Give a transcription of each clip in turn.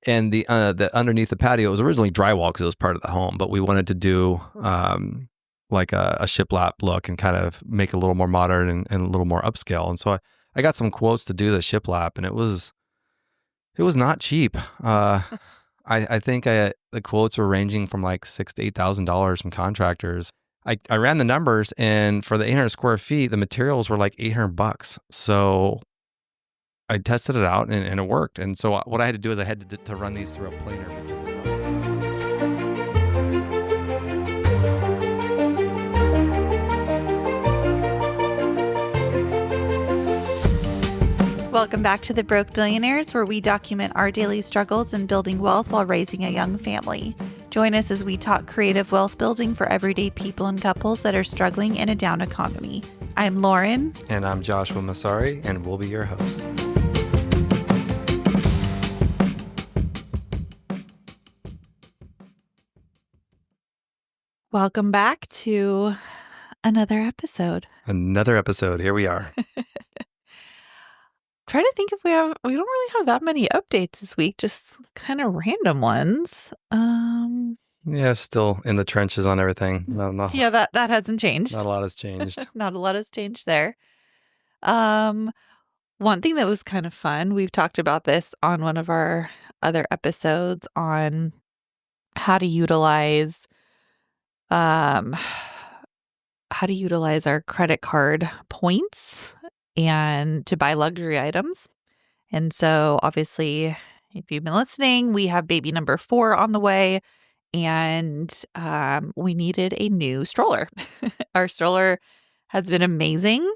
And the underneath the patio, it was originally drywall because it was part of the home, but we wanted to do like a shiplap look and kind of make it a little more modern and a little more upscale. And so I got some quotes to do the shiplap, and it was not cheap. I think the quotes were ranging from like $6,000 to $8,000 from contractors. I ran the numbers, and for the 800 square feet, the materials were like $800. So I tested it out, and it worked. And so what I had to do is I had to run these through a planer. Welcome back to The Broke Billionaires, where we document our daily struggles in building wealth while raising a young family. Join us as we talk creative wealth building for everyday people and couples that are struggling in a down economy. I'm Lauren. And I'm Joshua Masari, and we'll be your hosts. Welcome back to another episode. Here we are. Trying to think if we don't really have that many updates this week, just kind of random ones. Yeah, still in the trenches on everything. Yeah, that hasn't changed. Not a lot has changed. Not a lot has changed there. One thing that was kind of fun, we've talked about this on one of our other episodes on how to utilize our credit card points and to buy luxury items. And so obviously, if you've been listening, we have baby number 4 on the way, and we needed a new stroller. Our stroller has been amazing,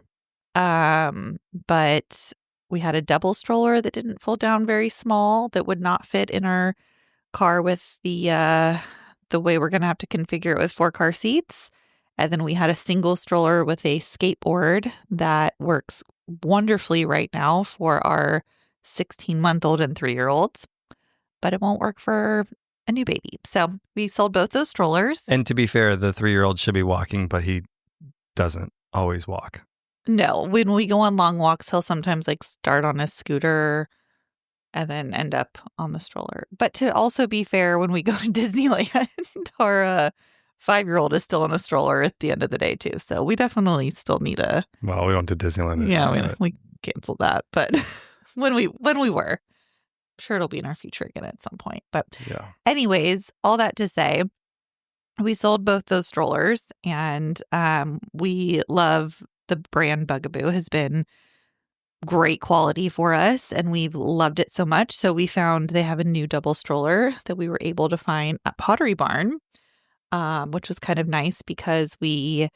but we had a double stroller that didn't fold down very small, that would not fit in our car with the way we're going to have to configure it with 4 car seats. And then we had a single stroller with a skateboard that works wonderfully right now for our 16-month-old and 3-year-olds, but it won't work for a new baby. So we sold both those strollers. And to be fair, the 3-year-old should be walking, but he doesn't always walk. No, when we go on long walks, he'll sometimes like start on a scooter and then end up on the stroller. But to also be fair, when we go to Disneyland, our 5-year-old is still in a stroller at the end of the day too. So we definitely still need a... Well, we went to Disneyland. Yeah, we canceled that. But when we were, I'm sure it'll be in our future again at some point. But yeah. Anyways, all that to say, we sold both those strollers, and we love the brand Bugaboo. Has been great quality for us, and we've loved it so much. So we found they have a new double stroller that we were able to find at Pottery Barn, which was kind of nice because we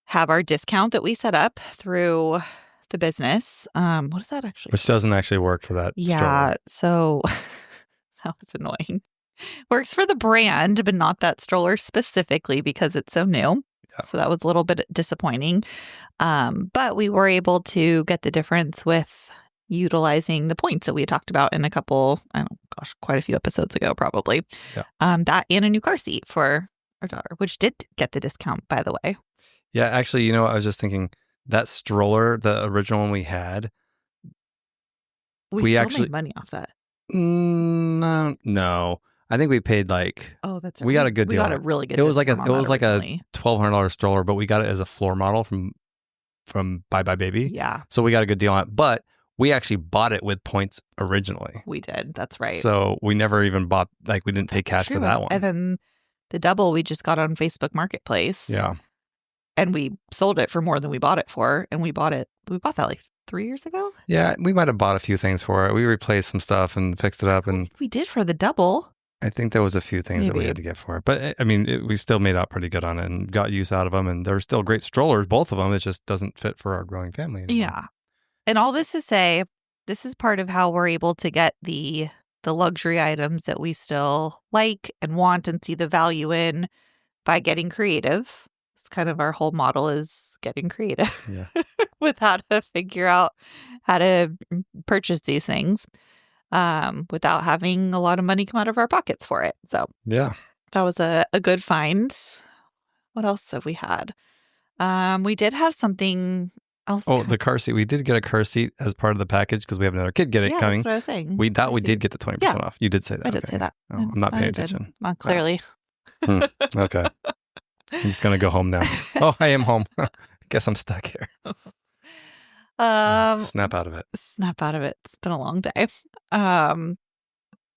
have our discount that we set up through the business. What is that actually? Which doesn't actually work for that stroller. So that was annoying. Works for the brand, but not that stroller specifically because it's so new. Yeah. So that was a little bit disappointing. But we were able to get the difference with utilizing the points that we had talked about in quite a few episodes ago, probably. Yeah. That and a new car seat for our daughter, which did get the discount, by the way. Yeah, actually, I was just thinking that stroller, the original one we had, we actually made money off that. No. I think we paid like... Oh, that's right. We got a good deal. We got a really good deal. It was like a $1,200 stroller, but we got it as a floor model from Bye Bye Baby. Yeah. So we got a good deal on it, but we actually bought it with points originally. We did. That's right. So we never even bought, we didn't pay cash for that one. And then the double we just got on Facebook Marketplace. Yeah. And we sold it for more than we bought it for. And we bought that like 3 years ago. Yeah. We might have bought a few things for it. We replaced some stuff and fixed it up. And we did for the double. I think there was a few things that we had to get for it. But we still made out pretty good on it and got use out of them. And they're still great strollers, both of them. It just doesn't fit for our growing family anymore. Yeah. And all this to say, this is part of how we're able to get the luxury items that we still like and want and see the value in by getting creative. It's kind of our whole model is getting creative with how to figure out how to purchase these things without having a lot of money come out of our pockets for it. So yeah, that was a good find. What else have we had? We did have something else? Oh, the car seat. We did get a car seat as part of the package because we have another kid Yeah, coming. that's what I was saying. We thought we Car did seat. get the 20% Yeah, off. You did say that. I did Okay. say that. Oh, I'm not paying I did. attention. Well, clearly. Okay. I'm just going to go home now. Oh, I am home. Guess I'm stuck here. Snap out of it. Snap out of it. It's been a long day.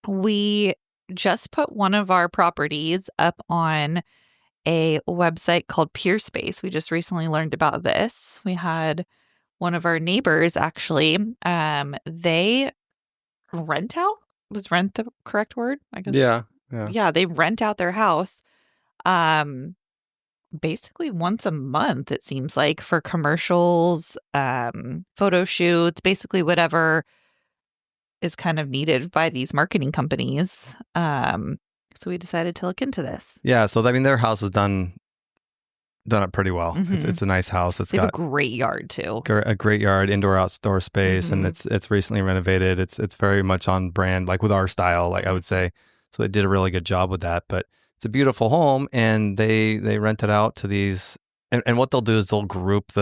We just put one of our properties up on a website called Peerspace. We just recently learned about this. We had one of our neighbors actually, they rent out. Was rent the correct word? I guess. Yeah. Yeah, they rent out their house basically once a month, it seems like, for commercials, photo shoots, basically whatever is kind of needed by these marketing companies. So we decided to look into this. Yeah. So, I mean, their house is done it pretty well. It's a nice house. It's They got have a great yard too. a great yard, indoor, outdoor space, and it's recently renovated. It's very much on brand, like with our style, like I would say. So they did a really good job with that. But it's a beautiful home, and they rent it out to these. And what they'll do is they'll group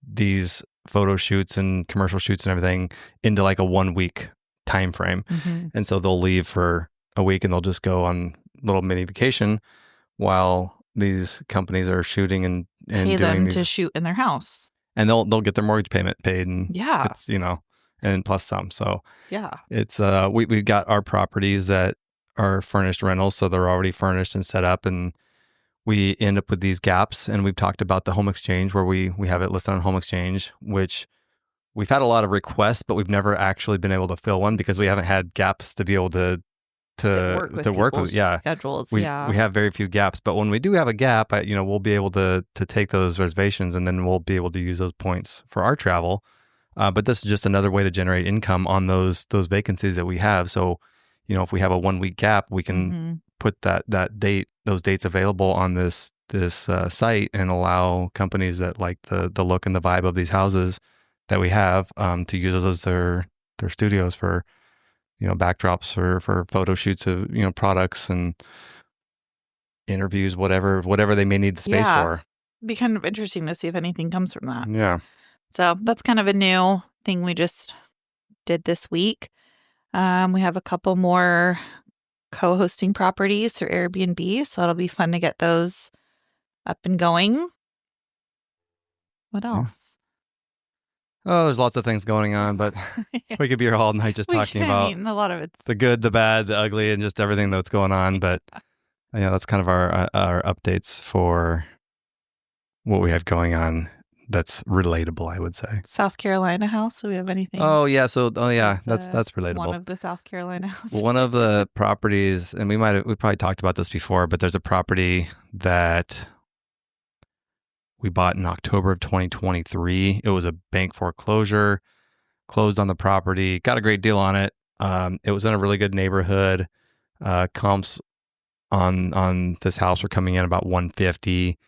these photo shoots and commercial shoots and everything into like a 1 week time frame. And so they'll leave for a week and they'll just go on a little mini vacation while these companies are shooting and pay doing them these, to shoot in their house. and they'll get their mortgage payment paid, and Yeah. it's and plus some. So Yeah. it's we've got our properties that are furnished rentals, so they're already furnished and set up, and we end up with these gaps. And we've talked about the home exchange where we have it listed on home exchange, which we've had a lot of requests, but we've never actually been able to fill one because we haven't had gaps to be able to work with. Yeah. Schedules. We have very few gaps, but when we do have a gap, we'll be able to take those reservations, and then we'll be able to use those points for our travel. But this is just another way to generate income on those vacancies that we have. So, if we have a 1 week gap, we can put those dates available on this site and allow companies that like the look and the vibe of these houses that we have to use those as their studios for backdrops for photo shoots of products and interviews, whatever they may need the space for. It'd be kind of interesting to see if anything comes from that. Yeah. So that's kind of a new thing we just did this week. We have a couple more co-hosting properties through Airbnb, so it'll be fun to get those up and going. What else? Oh, there's lots of things going on, but we could be here all night just talking about a lot of it's the good, the bad, the ugly, and just everything that's going on. But that's kind of our updates for what we have going on that's relatable, I would say. South Carolina house. Do we have anything? Oh yeah, that's relatable. One of the South Carolina houses. One of the properties, and we probably talked about this before, but there's a property that we bought in October of 2023. It was a bank foreclosure, closed on the property, got a great deal on it. It was in a really good neighborhood. Comps on this house were coming in about 150,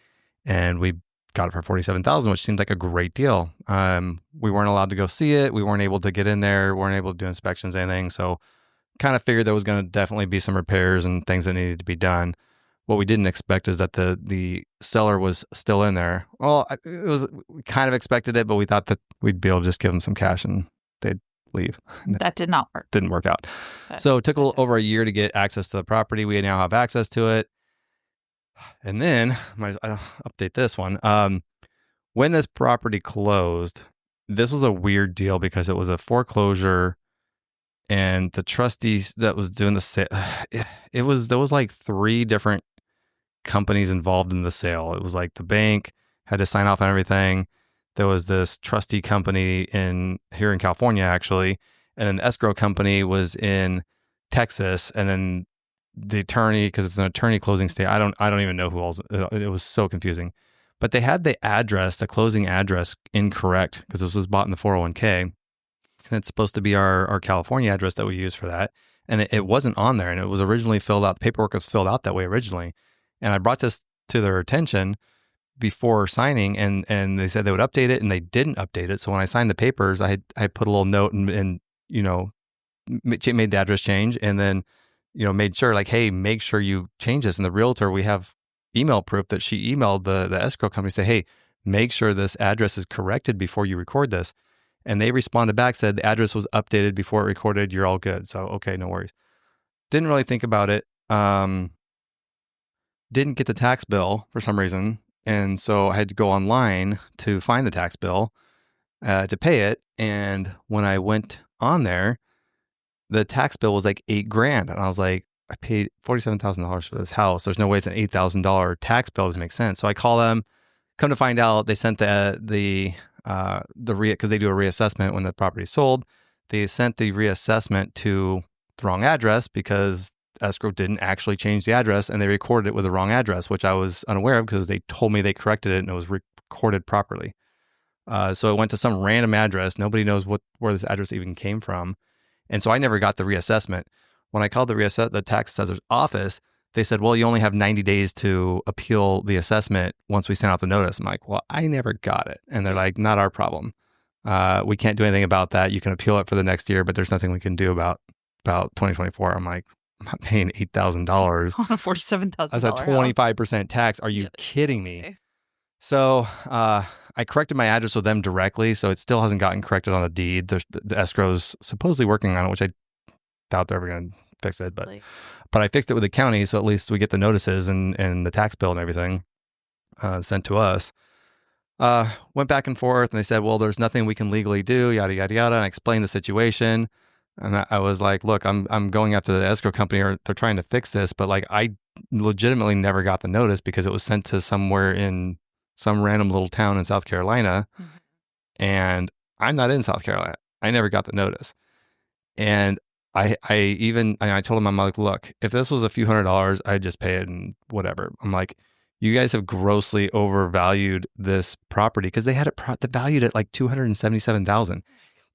and we got it for $47,000, which seemed like a great deal. We weren't allowed to go see it. We weren't able to get in there. Weren't able to do inspections, anything. So kind of figured there was going to definitely be some repairs and things that needed to be done. What we didn't expect is that the seller was still in there. Well, we kind of expected it, but we thought that we'd be able to just give them some cash and they'd leave. That did not work. Didn't work out. So it took over a year to get access to the property. We now have access to it. And then, I'll update this one. When this property closed, this was a weird deal because it was a foreclosure, and the trustees that was doing the sale, there was like 3 different companies involved in the sale. It was like the bank had to sign off on everything. There was this trustee company here in California, actually, and then the escrow company was in Texas, and then the attorney, because it's an attorney closing state. I don't even know who else. It was so confusing, but they had the closing address incorrect because this was bought in the 401k. And it's supposed to be our California address that we use for that. And it wasn't on there. And it was originally filled out. The paperwork was filled out that way originally. And I brought this to their attention before signing, and they said they would update it, and they didn't update it. So when I signed the papers, I put a little note and made the address change, and then made sure, like, hey, make sure you change this. And the realtor, we have email proof that she emailed the escrow company, say, hey, make sure this address is corrected before you record this. And they responded back, said the address was updated before it recorded. You're all good. So, okay, no worries. Didn't really think about it. Didn't get the tax bill for some reason. And so I had to go online to find the tax bill to pay it. And when I went on there, the tax bill was like $8,000. And I was like, I paid $47,000 for this house. There's no way it's an $8,000 tax bill. It doesn't make sense. So I call them. Come to find out, they sent because they do a reassessment when the property is sold. They sent the reassessment to the wrong address because escrow didn't actually change the address, and they recorded it with the wrong address, which I was unaware of because they told me they corrected it and it was recorded properly. So it went to some random address. Nobody knows where this address even came from, and so I never got the reassessment. When I called the tax assessor's office, they said, well, you only have 90 days to appeal the assessment once we send out the notice. I'm like, well, I never got it. And they're like, not our problem. We can't do anything about that. You can appeal it for the next year, but there's nothing we can do about 2024. I'm like, I'm not paying $8,000 on a $47,000. That's a 25% tax. Are you kidding me? Okay. So I corrected my address with them directly, so it still hasn't gotten corrected on the deed. The escrow's supposedly working on it, which I doubt they're ever going to fix it, but I fixed it with the county, so at least we get the notices and the tax bill and everything sent to us. Went back and forth, and they said, well, there's nothing we can legally do, yada, yada, yada. And I explained the situation. And I was like, look, I'm going after the escrow company, or they're trying to fix this, but like I legitimately never got the notice because it was sent to somewhere in some random little town in South Carolina. Mm-hmm. And I'm not in South Carolina. I never got the notice. And I told him, I'm like, look, if this was a few $100s, I'd just pay it and whatever. I'm like, you guys have grossly overvalued this property because they had it valued at like $277,000.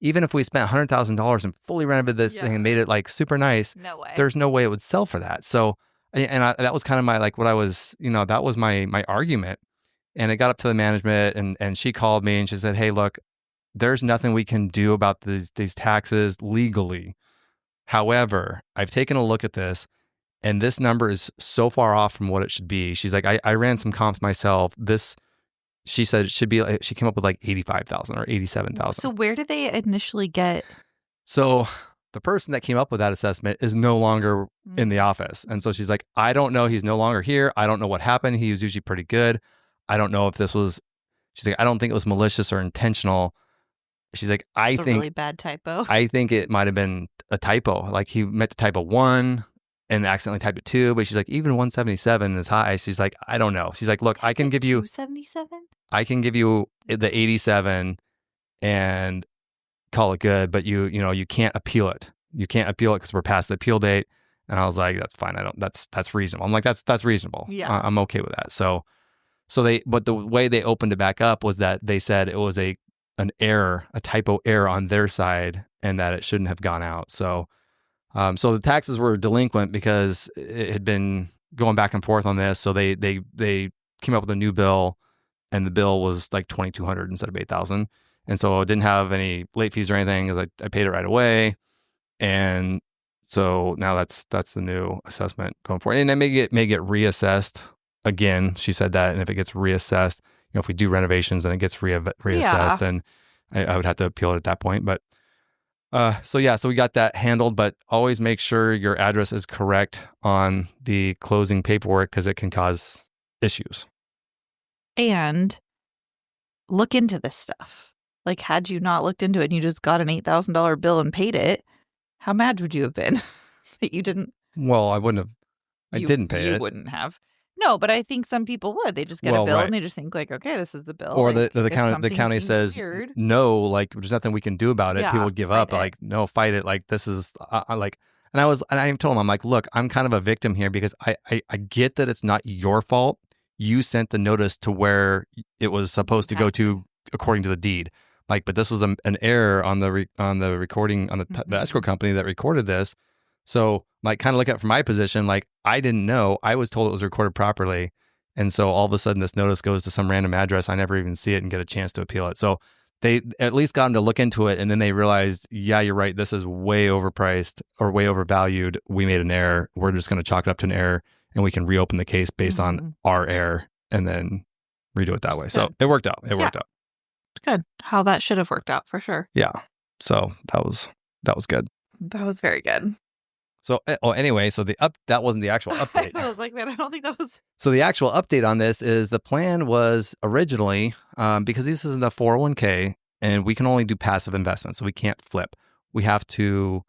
Even if we spent $100,000 and fully renovated this thing and made it like super nice, no way. There's no way it would sell for that. So, that was kind of my, like what I was, that was my argument. And it got up to the management, and she called me and she said, hey, look, there's nothing we can do about these taxes legally. However, I've taken a look at this, and this number is so far off from what it should be. She's like, I ran some comps myself. She said it should be, she came up with like 85,000 or 87,000. So where did they initially get? So the person that came up with that assessment is no longer in the office. And so she's like, I don't know. He's no longer here. I don't know what happened. He was usually pretty good. I don't know if she's like, I don't think it was malicious or intentional. She's like, I think really bad typo. I think it might have been a typo. Like he meant to type a 1 and accidentally typed a 2. But she's like, even 177 is high. She's like, I don't know. She's like, look, I can give you 277. I can give you the 87 and call it good. But you can't appeal it. You can't appeal it because we're past the appeal date. And I was like, that's fine. That's reasonable. I'm like, that's reasonable. Yeah, I'm okay with that. But the way they opened it back up was that they said it was an error, a typo error on their side, and that it shouldn't have gone out. So the taxes were delinquent because it had been going back and forth on this. So they came up with a new bill, and the bill was like $2,200 instead of $8,000. And so it didn't have any late fees or anything because I paid it right away. And so now that's the new assessment going forward. And it may get reassessed again. She said that, and if it gets reassessed, if we do renovations and it gets reassessed, then I would have to appeal it at that point. But so we got that handled. But always make sure your address is correct on the closing paperwork because it can cause issues. And look into this stuff. Like, had you not looked into it and you just got an $8,000 bill and paid it, how mad would you have been that you didn't? Well, I wouldn't have. I didn't pay it. You wouldn't have. No, but I think some people would. They just get a bill and they just think like, okay, this is the bill. Or like, the county says, weird, no, like there's nothing we can do about it. People would give up. Like, no, fight it. Like this is like, and I told him, I'm like, look, I'm kind of a victim here because I get that it's not your fault. You sent the notice to where it was supposed to go to according to the deed. Like, but this was an error on the recording on the escrow company that recorded this. So, like, kind of look at it from my position, like, I didn't know. I was told it was recorded properly. And so all of a sudden this notice goes to some random address. I never even see it and get a chance to appeal it. So they at least got them to look into it. And then they realized, yeah, you're right. This is way overpriced or way overvalued. We made an error. We're just going to chalk it up to an error and we can reopen the case based on our error. And then redo it that way. So Good. it worked out. It worked out. Good. How that should have worked out for sure. Yeah. So that was good. That was very good. So anyway, so that wasn't the actual update. I was like, man, I don't think that was. So the actual update on this is the plan was originally, because this is in the 401k and we can only do passive investments, so we can't flip. We have to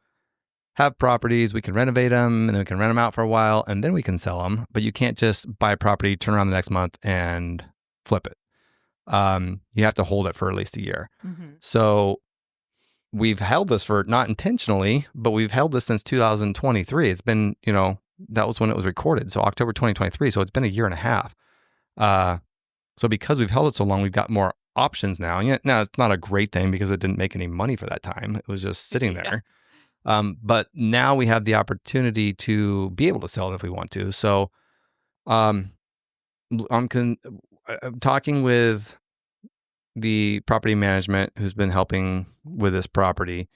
have properties, we can renovate them, and then we can rent them out for a while, and then we can sell them. But you can't just buy a property, turn around the next month, and flip it. You have to hold it for at least a year. Mm-hmm. So we've held this for, not intentionally, but we've held this since 2023. It's been, that was when it was recorded. So October 2023. So it's been a year and a half. So because we've held it so long, we've got more options now. And now it's not a great thing because it didn't make any money for that time. It was just sitting there. But now we have the opportunity to be able to sell it if we want to. So I'm talking with the property management who's been helping with this property.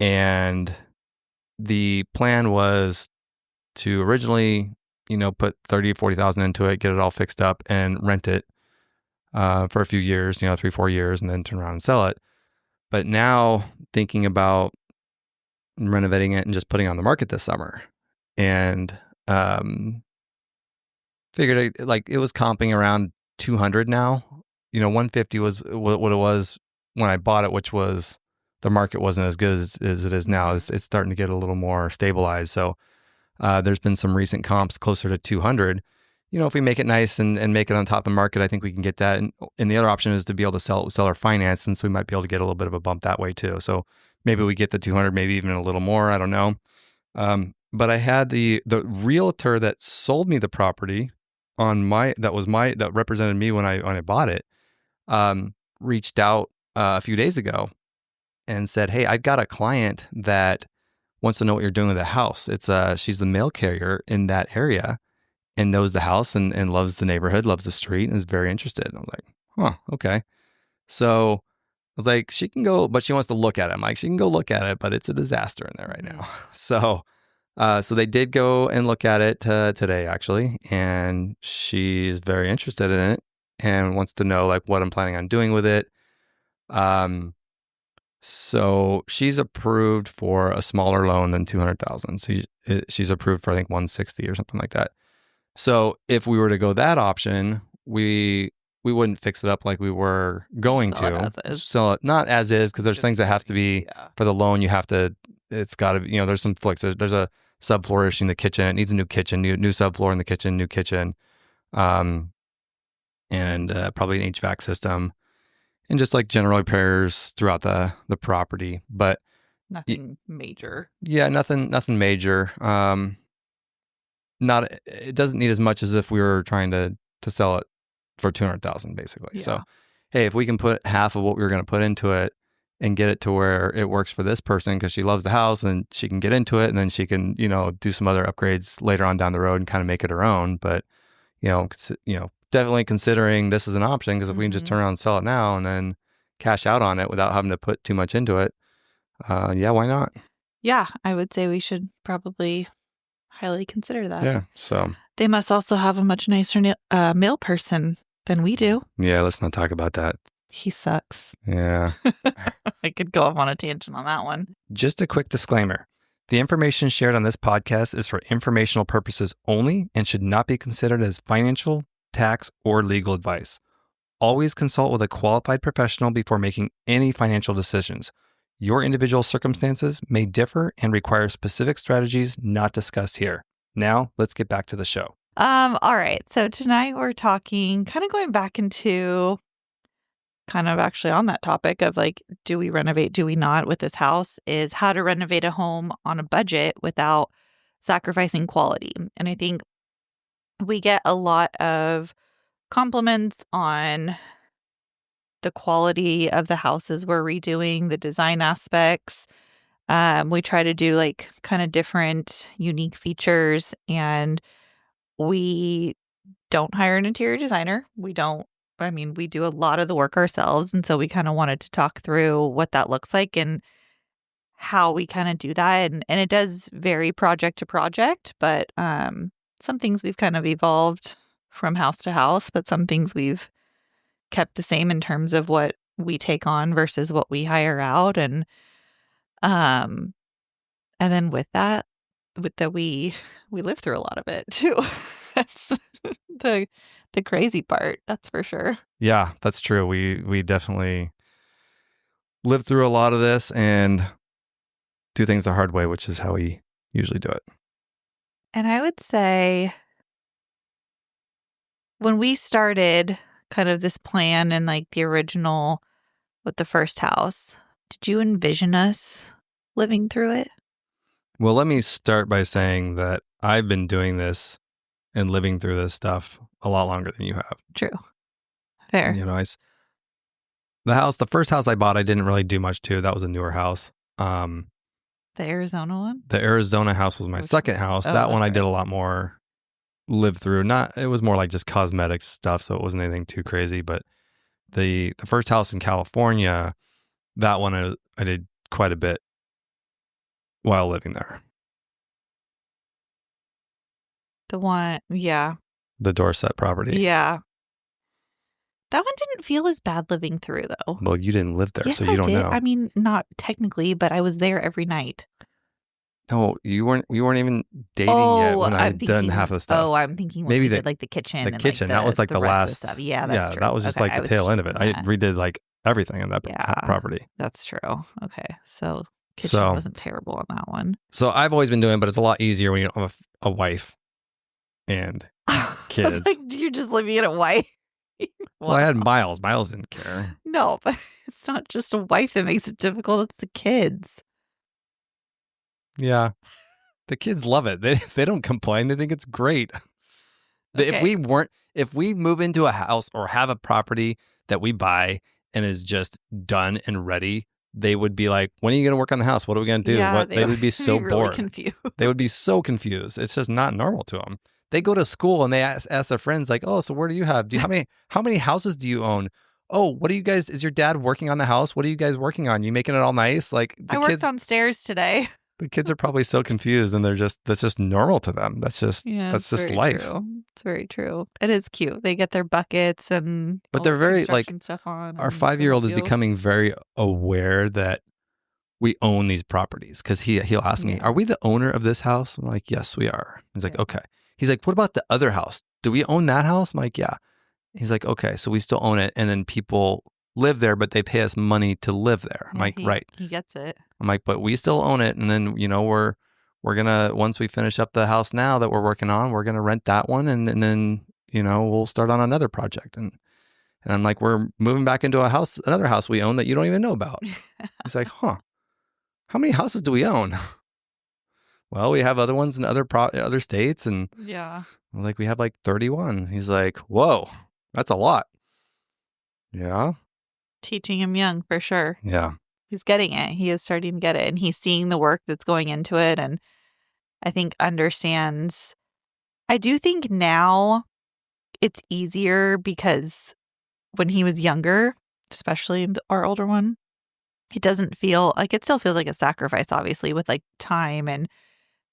And the plan was to originally, put 30, 40,000 into it, get it all fixed up and rent it for a few years, 3-4 years, and then turn around and sell it. But now thinking about renovating it and just putting it on the market this summer, and figured it was comping around 200 now. 150 was what it was when I bought it, which was the market wasn't as good as it is now. It's starting to get a little more stabilized. So there's been some recent comps closer to 200. If we make it nice and make it on top of the market, I think we can get that. And the other option is to be able to sell our finance, and so we might be able to get a little bit of a bump that way too. So maybe we get the 200, maybe even a little more. I don't know. But I had the realtor that sold me the property that represented me when I bought it, reached out a few days ago and said, "Hey, I've got a client that wants to know what you're doing with the house. She's the mail carrier in that area and knows the house and loves the neighborhood, loves the street, and is very interested." And I was like, "Huh, okay." So I was like, "She can go, but she wants to look at it." I'm like, "She can go look at it, but it's a disaster in there right now." So they did go and look at it today, actually, and she's very interested in it and wants to know what I'm planning on doing with it. So she's approved for a smaller loan than 200,000. So she's approved for, I think, 160 or something like that. So if we were to go that option, we wouldn't fix it up like we were going to. Sell it not as is, because there's things that have to be for the loan. It's got to be, there's some flicks. There's a subfloor issue in the kitchen. It needs a new kitchen, new subfloor in the kitchen, new kitchen, and probably an HVAC system. And just general repairs throughout the property, but nothing major. Yeah, nothing major. It doesn't need as much as if we were trying to sell it for 200,000, basically. Yeah. So, hey, if we can put half of what we were going to put into it and get it to where it works for this person because she loves the house and she can get into it, and then she can, do some other upgrades later on down the road and kind of make it her own. But, definitely considering this as an option, because if we can just turn around and sell it now and then cash out on it without having to put too much into it, why not? Yeah, I would say we should probably highly consider that. Yeah, so. They must also have a much nicer mail person than we do. Yeah, let's not talk about that. He sucks. Yeah. I could go off on a tangent on that one. Just a quick disclaimer. The information shared on this podcast is for informational purposes only and should not be considered as financial, tax, or legal advice. Always consult with a qualified professional before making any financial decisions. Your individual circumstances may differ and require specific strategies not discussed here. Now, let's get back to the show. All right. So tonight we're talking, kind of going back into kind of actually on that topic of do we renovate, do we not with this house, is how to renovate a home on a budget without sacrificing quality. And I think we get a lot of compliments on the quality of the houses we're redoing, the design aspects. We try to do kind of different unique features, and we don't hire an interior designer. We do a lot of the work ourselves. And so we kind of wanted to talk through what that looks like and how we kind of do that. And it does vary project to project, but some things we've kind of evolved from house to house, but some things we've kept the same in terms of what we take on versus what we hire out. And then with that, we live through a lot of it too. That's the crazy part. That's for sure. Yeah, that's true. We definitely live through a lot of this and do things the hard way, which is how we usually do it. And I would say when we started kind of this plan and like the original with the first house, did you envision us living through it? Well, let me start by saying that I've been doing this and living through this stuff a lot longer than you have. True. Fair. You know, the first house I bought, I didn't really do much to. That was a newer house. The Arizona one? The Arizona house was my second house. Oh, that one that's I did right. a lot more live through. It was more like just cosmetic stuff, so it wasn't anything too crazy. But the first house in California, that one I did quite a bit while living there. The one, yeah. The Dorset property. Yeah. That one didn't feel as bad living through, though. Well, you didn't live there, Yes, so you don't did. know. I mean, not technically, but I was there every night. No, you weren't even dating yet when I had done half of the stuff. Oh, I'm thinking when Maybe we did like the kitchen. The and, kitchen, like, that was like the rest of last stuff. Yeah, that's true. That was just Okay, like I the was tail just end of it. I thinking that. redid like everything on that property. That's true. Okay, so kitchen So- wasn't terrible on that one. So I've always been doing, but it's a lot easier when you don't have a wife and I kids. was like, you're just living in a wife. Well, I had Miles. Miles didn't care. No, but it's not just a wife that makes it difficult. It's the kids. Yeah. The kids love it. They don't complain. They think it's great. Okay. If we move into a house or have a property that we buy and is just done and ready, they would be like, when are you going to work on the house? What are we going to do? Yeah, They would be so really bored. confused. They would be so confused. It's just not normal to them. They go to school and they ask their friends like, oh, so where do you have? How many houses do you own? Oh, what are you guys, is your dad working on the house? What are you guys working on? You making it all nice? Like I worked on stairs today. the kids are probably so confused and that's just normal to them. That's just very life. True. It's very true. It is cute. They get their buckets and But all they're the very like, construction stuff on. our and 5-year-old is they'll do- becoming very aware that we own these properties because he'll ask me, Yeah. are we the owner of this house? I'm like, yes, we are. He's like, Yeah. okay. He's like, what about the other house? Do we own that house? I'm like, yeah. He's like, okay, so we still own it. And then people live there, but they pay us money to live there. I'm Yeah, like, right. He gets it. I'm like, but we still own it. And then, we're going to, once we finish up the house now that we're working on, we're going to rent that one. And then, we'll start on another project. And I'm like, we're moving back into another house we own that you don't even know about. He's like, huh, how many houses do we own? Well, we have other ones in other states. And Yeah. I was like, we have like 31. He's like, whoa, that's a lot. Yeah. Teaching him young for sure. Yeah. He's getting it. He is starting to get it. And he's seeing the work that's going into it. And I think understands. I do think now it's easier because when he was younger, especially our older one, it doesn't feel like it still feels like a sacrifice, obviously, with like time and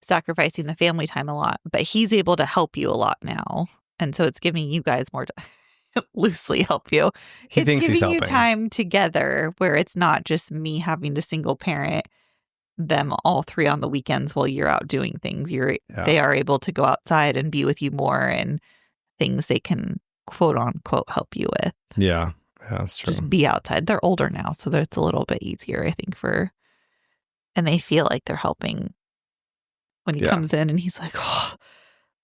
sacrificing the family time a lot. But he's able to help you a lot now. And so it's giving you guys more time. Loosely help you. He thinks he's giving you helping. time together where it's not just me having to single parent them all three on the weekends while you're out doing things. They are able to go outside and be with you more and things they can quote unquote help you with. Yeah. Yeah, that's true. Just be outside. They're older now, so it's a little bit easier, I think, and they feel like they're helping when he comes in and he's like, oh,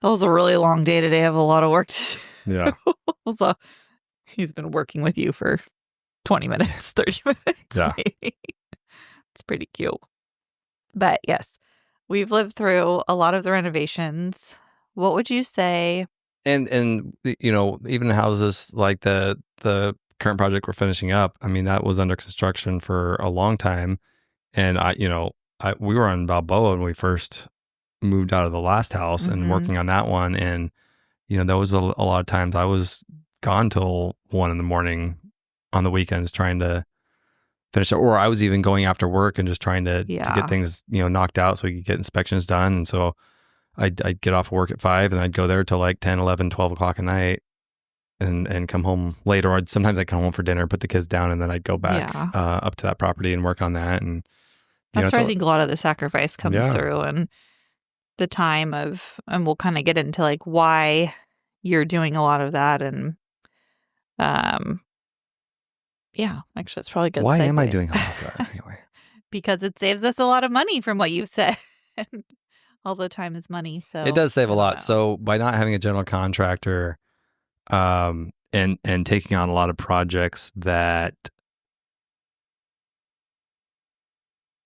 that was a really long day today. I have a lot of work to do. Yeah. So he's been working with you for 20 minutes, 30 minutes, Yeah. maybe. It's pretty cute. But yes, we've lived through a lot of the renovations. What would you say? And even houses like the current project we're finishing up, I mean, that was under construction for a long time. And we were on Balboa when we first moved out of the last house and working on that one. And, there was a lot of times I was gone till 1 a.m. on the weekends trying to finish it. Or I was even going after work and just trying to get things, knocked out so we could get inspections done. And so I'd get off work at 5 and I'd go there till like 10, 11, 12 o'clock at night and come home later. Or sometimes I'd come home for dinner, put the kids down, and then I'd go back up to that property and work on that. And that's where I think a lot of the sacrifice comes Yeah. through, and the time of, and we'll kind of get into like why you're doing a lot of that. And yeah, actually, it's probably a good Why am I segue. doing all of that anyway? Because it saves us a lot of money from what you've said. All the time is money. So It does save a I don't lot. know. So by not having a general contractor, and taking on a lot of projects that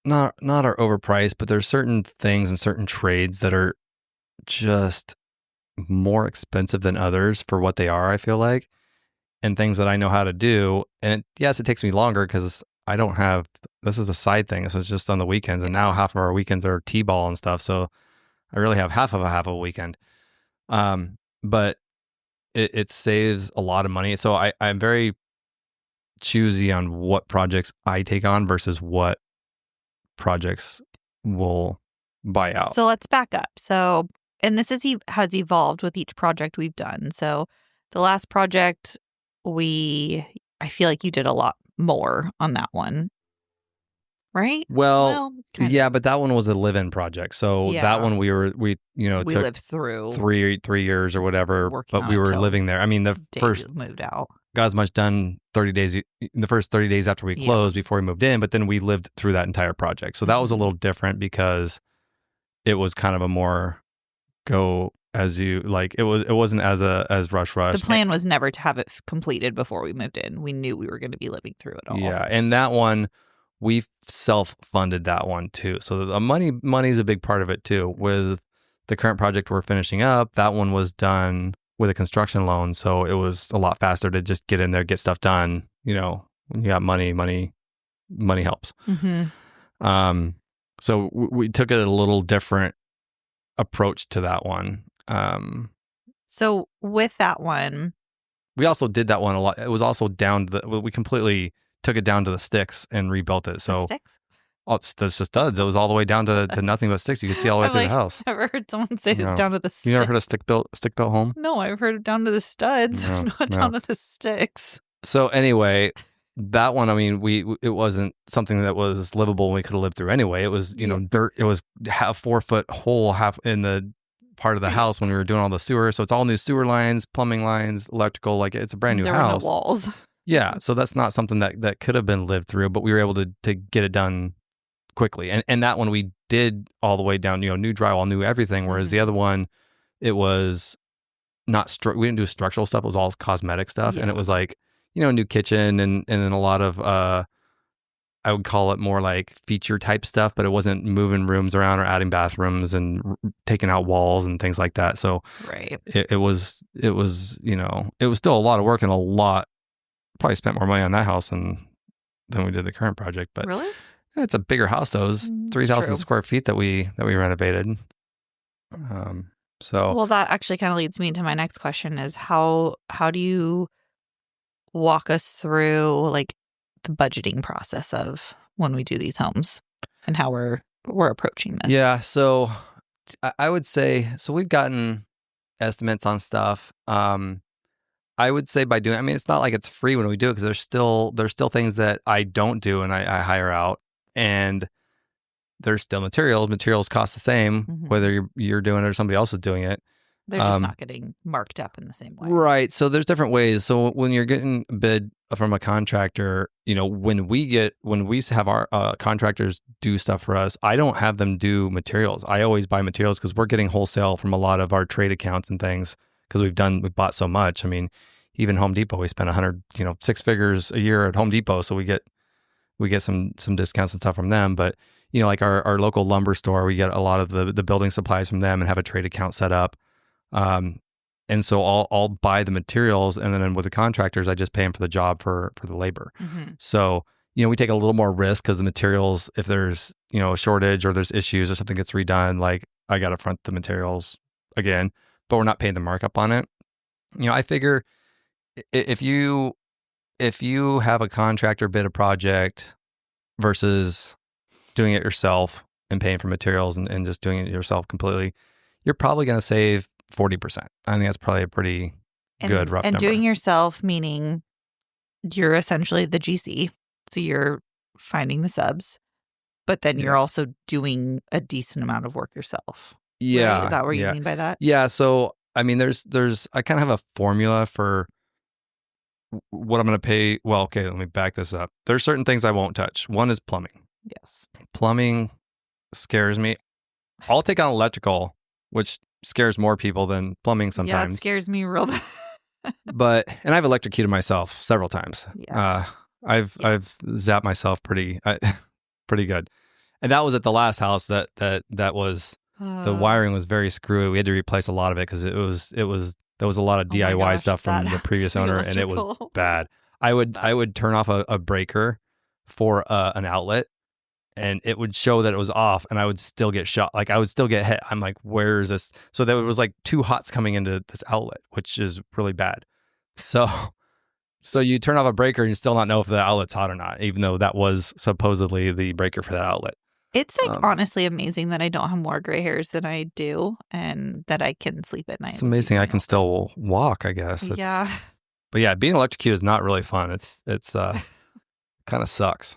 not are overpriced, but there's certain things and certain trades that are just more expensive than others for what they are, I feel like, and things that I know how to do. And yes, it takes me longer because I don't have, this is a side thing. So it's just on the weekends. And now half of our weekends are T-ball and stuff. So I really have half of a weekend. But it saves a lot of money. So I'm very choosy on what projects I take on versus what projects will buy out. So let's back up. So, and this has evolved with each project we've done. So the last project, I feel like you did a lot more on that one, right? Well yeah, but that one was a live-in project. So that one we took lived through 3 years or whatever, but we were living there. I mean, the first moved out. Got as much done 30 days, the first 30 days after we closed before we moved in, but then we lived through that entire project. So that was a little different because it was kind of a more go as you like. It wasn't as rush. The plan was never to have it completed before we moved in. We knew we were going to be living through it all. Yeah, and that one we self-funded that one too. So the money is a big part of it too. With the current project we're finishing up, that one was done with a construction loan, so it was a lot faster to just get in there, get stuff done. You know, when you got money helps. Mm-hmm. So we took a little different approach to that one. So with that one, we also did that one a lot. It was also down to we completely took it down to the sticks and rebuilt it. So the sticks? That's just studs. It was all the way down to nothing but sticks. You could see all the way through the house. I've never heard someone say down to the sticks. You never heard of stick built home? No, I've heard down to the studs, not down to the sticks. So anyway, that one, I mean, it wasn't something that was livable and we could have lived through anyway. It was, dirt. It was a 4-foot hole half in the part of the house when we were doing all the sewer. So it's all new sewer lines, plumbing lines, electrical, like it's a brand new house. There were no walls. Yeah. So that's not something that could have been lived through, but we were able to get it done quickly. And that one we did all the way down, new drywall, new everything. Whereas the other one, it was not, we didn't do structural stuff. It was all cosmetic stuff. And it was like, new kitchen and then a lot of, I would call it more like feature type stuff, but it wasn't moving rooms around or adding bathrooms and taking out walls and things like that. So it was still a lot of work and probably spent more money on that house than we did the current project. But really? It's a bigger house though. It was 3,000 square feet that we renovated. Well, that actually kind of leads me into my next question is how do you walk us through like the budgeting process of when we do these homes and how we're approaching this? Yeah. So I would say, we've gotten estimates on stuff. I would say by doing, I mean, it's not like it's free when we do it because there's still things that I don't do and I hire out, and there's still materials. Materials cost the same whether you're doing it or somebody else is doing it. They're just not getting marked up in the same way. Right. So there's different ways. So when you're getting a bid from a contractor, when we have our contractors do stuff for us, I don't have them do materials. I always buy materials because we're getting wholesale from a lot of our trade accounts and things because we've bought so much. I mean, even Home Depot, we spend 6 figures a year at Home Depot. So we get some discounts and stuff from them. But, like our local lumber store, we get a lot of the building supplies from them and have a trade account set up. And so I'll buy the materials, and then with the contractors, I just pay them for the job for the labor. So, we take a little more risk because the materials, if there's, a shortage or there's issues or something gets redone, like I got to front the materials again, but we're not paying the markup on it. I figure if you have a contractor bid a project versus doing it yourself and paying for materials and just doing it yourself completely, you're probably going to save 40%. I think that's probably a pretty good rough and number. doing yourself, meaning you're essentially the GC. So you're finding the subs, but then you're also doing a decent amount of work yourself. Yeah. Right? Is that what you yeah. mean by that? Yeah. So, I mean, I kind of have a formula for what I'm going to pay. Well, okay, let me back this up. There's certain things I won't touch. One is plumbing. Yes. Plumbing scares me. I'll take on electrical, which scares more people than plumbing sometimes. Yeah, it scares me real bad. And I've electrocuted myself several times. Yeah. I've zapped myself pretty good. And that was at the last house that was the wiring was very screwy. We had to replace a lot of it because there was a lot of DIY stuff from the previous owner, and it was bad. I would turn off a breaker for an outlet, and it would show that it was off, and I would still get shot. Like I would still get hit. I'm like, where is this? So there was like 2 hots coming into this outlet, which is really bad. So you turn off a breaker and you still not know if the outlet's hot or not, even though that was supposedly the breaker for that outlet. It's like honestly amazing that I don't have more gray hairs than I do, and that I can sleep at night. It's amazing I can still walk, I guess. Yeah. But yeah, being electrocuted is not really fun. It's kind of sucks.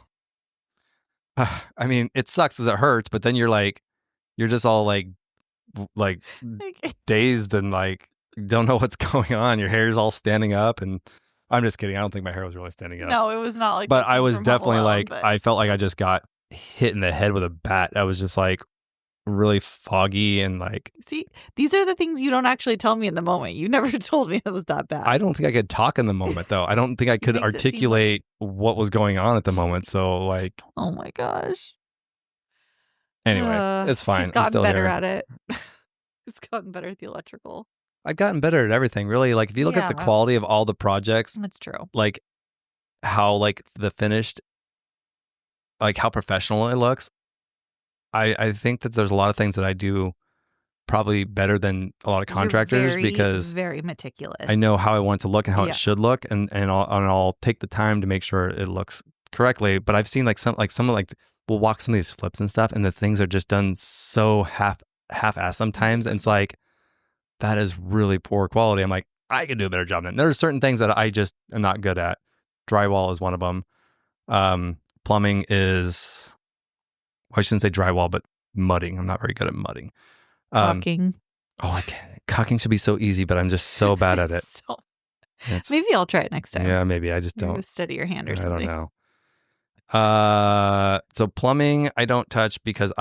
I mean, it sucks because it hurts, but then you're just all like dazed and like don't know what's going on. Your hair's all standing up, and I'm just kidding. I don't think my hair was really standing up. No, it was not like. But I was definitely I felt like I just got hit in the head with a bat. I was just like really foggy and like. See, these are the things you don't actually tell me in the moment. You never told me it was that bad. I don't think I could talk in the moment though. I don't think I could articulate what was going on at the moment. So like. Oh my gosh. Anyway, it's fine. He's gotten I'm still better here. at it. He's gotten better at the electrical. I've gotten better at everything, really. Like if you look at the quality of all the projects, that's true. Like how like the finished, like how professional it looks. I think that there's a lot of things that I do probably better than a lot of contractors because very meticulous. I know how I want it to look and how it should look, and I'll take the time to make sure it looks correctly. But I've seen we'll walk some of these flips and stuff, and the things are just done so half-assed sometimes, and it's like that is really poor quality. I'm like, I could do a better job than. There's certain things that I just am not good at. Drywall is one of them. Plumbing is, I shouldn't say drywall, but mudding. I'm not very good at mudding. Caulking. Caulking should be so easy, but I'm just so bad at it. Maybe I'll try it next time. Yeah, maybe. I just don't. Study your hand or something. I don't know. So plumbing, I don't touch because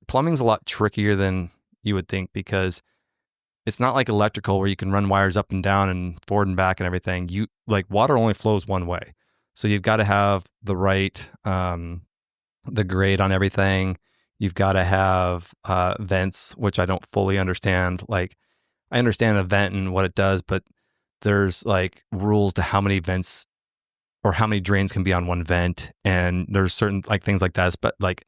plumbing's a lot trickier than you would think because it's not like electrical where you can run wires up and down and forward and back and everything. You like water only flows one way. So you've got to have the right, the grade on everything. You've got to have vents, which I don't fully understand. Like I understand a vent and what it does, but there's like rules to how many vents or how many drains can be on one vent. And there's certain like things like that. But like,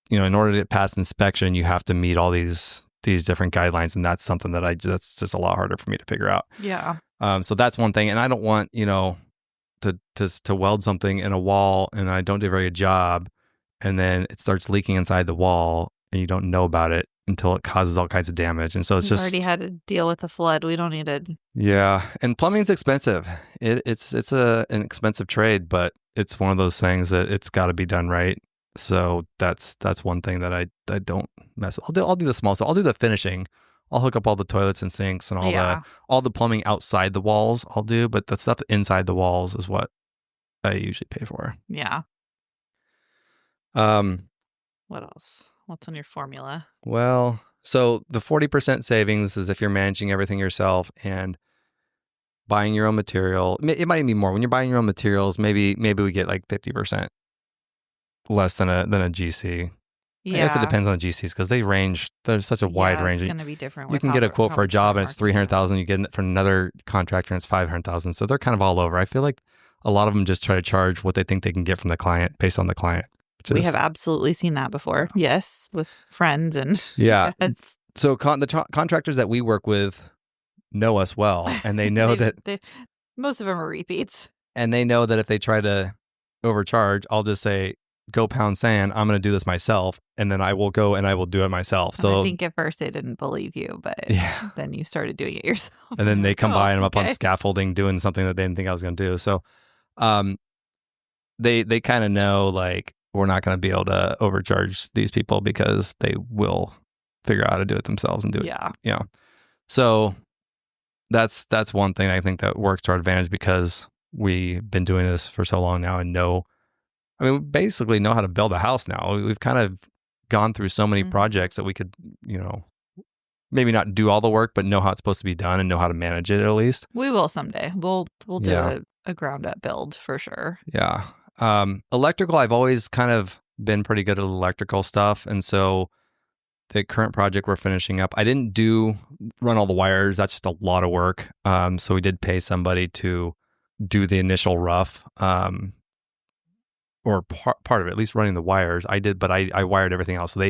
in order to pass inspection, you have to meet all these different guidelines. And that's something that's just a lot harder for me to figure out. Yeah. So that's one thing. And I don't want, to weld something in a wall and I don't do a very good job. And then it starts leaking inside the wall and you don't know about it until it causes all kinds of damage. And so it's We've already had to deal with a flood. We don't need it. Yeah. And plumbing's expensive. It's an expensive trade, but it's one of those things that it's got to be done right. So that's one thing that I don't mess with. I'll do the small stuff. I'll do the finishing. I'll hook up all the toilets and sinks and all the plumbing outside the walls I'll do, but the stuff inside the walls is what I usually pay for. Yeah. What else? What's on your formula? Well, so the 40% savings is if you're managing everything yourself and buying your own material. It might even be more. When you're buying your own materials, maybe we get like 50% less than a GC. Yeah. I guess it depends on the GCs because they range. There's such a wide range. It's going to be different. You can get a quote for a job and it's $300,000. You get it from another contractor and it's $500,000. So they're kind of all over. I feel like a lot of them just try to charge what they think they can get from the client based on the client. We have absolutely seen that before. Yes, with friends and yeah. So the contractors that we work with know us well, and they know that most of them are repeats. And they know that if they try to overcharge, I'll just say, go pound sand. I'm going to do this myself. And then I will go and I will do it myself. And So I think at first they didn't believe you, but yeah. then you started doing it yourself. And then they come by and I'm up on okay. scaffolding doing something that they didn't think I was going to do. So they kind of know like we're not going to be able to overcharge these people because they will figure out how to do it themselves and do it. Yeah. You know. So that's one thing I think that works to our advantage because we've been doing this for so long now and we basically know how to build a house now. We've kind of gone through so many projects that we could, you know, maybe not do all the work, but know how it's supposed to be done and know how to manage it at least. We will someday. We'll do a ground up build for sure. Yeah. Electrical, I've always kind of been pretty good at electrical stuff. And so the current project we're finishing up, I didn't run all the wires. That's just a lot of work. So we did pay somebody to do the initial rough, or part of it, at least running the wires. I did, but I wired everything else. So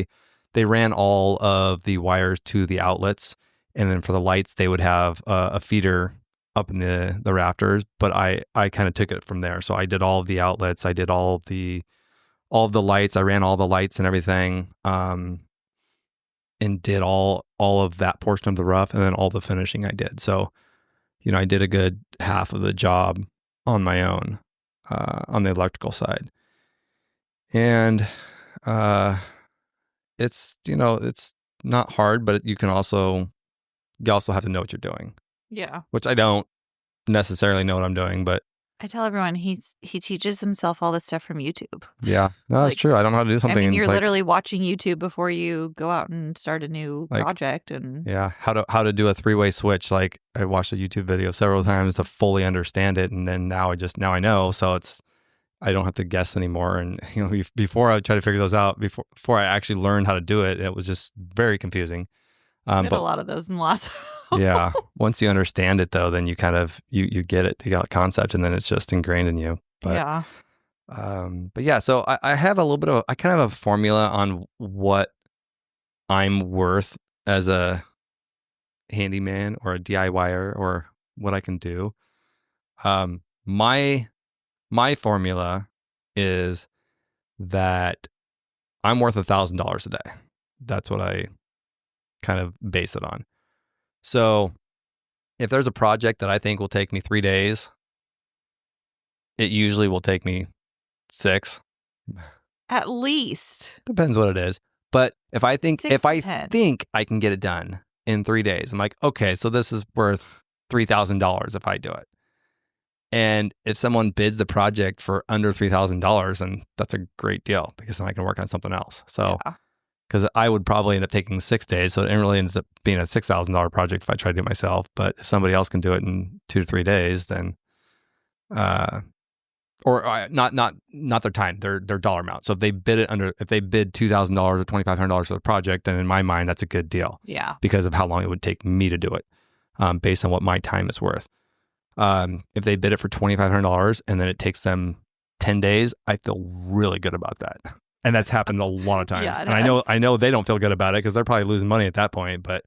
they ran all of the wires to the outlets. And then for the lights, they would have a feeder up in the rafters, but I kind of took it from there. So I did all of the outlets. I did all of the lights. I ran all the lights and everything. And did all of that portion of the rough, and then all the finishing I did. So, you know, I did a good half of the job on my own, on the electrical side. And it's, you know, it's not hard, but you also have to know what you're doing. Yeah. Which I don't necessarily know what I'm doing, but I tell everyone he teaches himself all this stuff from YouTube. Yeah, no, that's true. I don't know how to do something. I mean, you're literally watching YouTube before you go out and start a new project, and yeah, how to do a 3-way switch. Like I watched a YouTube video several times to fully understand it, and then now I know. So I don't have to guess anymore. And you know, before I tried to figure those out, before I actually learned how to do it, it was just very confusing. But a lot of those in the last. Yeah. Once you understand it, though, then you kind of you get it. You got a concept, and then it's just ingrained in you. But, yeah. But yeah. So I have I kind of have a formula on what I'm worth as a handyman or a DIYer or what I can do. My formula is that I'm worth $1,000 a day. That's what I kind of base it on. So if there's a project that I think will take me 3 days, it usually will take me 6. At least. Depends what it is. But if I think 10. think I can get it done in 3 days, I'm like, okay, so this is worth $3,000 if I do it. And if someone bids the project for under $3,000, then that's a great deal because then I can work on something else. So because I would probably end up taking 6 days. So it really ends up being a $6,000 project if I try to do it myself. But if somebody else can do it in 2 to 3 days, then, not their time, their dollar amount. So if they bid $2,000 or $2,500 for the project, then in my mind, that's a good deal. Yeah. Because of how long it would take me to do it, based on what my time is worth. If they bid it for $2,500 and then it takes them 10 days, I feel really good about that. And that's happened a lot of times. Yeah, and I know they don't feel good about it because they're probably losing money at that point. But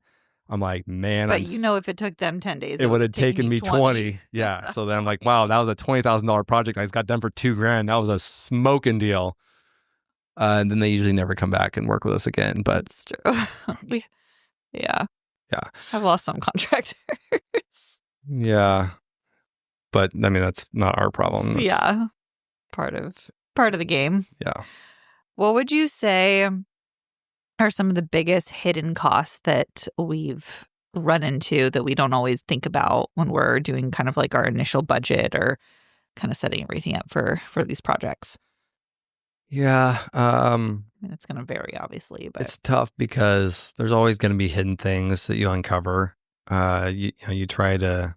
I'm like, man. But if it took them 10 days, it would have taken me 20. Yeah. So then I'm like, wow, that was a $20,000 project. I just got done for $2,000. That was a smoking deal. And then they usually never come back and work with us again. But it's true. Yeah. I've lost some contractors. Yeah. But I mean, that's not our problem. That's part of the game. Yeah. What would you say are some of the biggest hidden costs that we've run into that we don't always think about when we're doing kind of like our initial budget or kind of setting everything up for these projects? Yeah. I mean, it's going to vary, obviously, but it's tough because there's always going to be hidden things that you uncover. You try to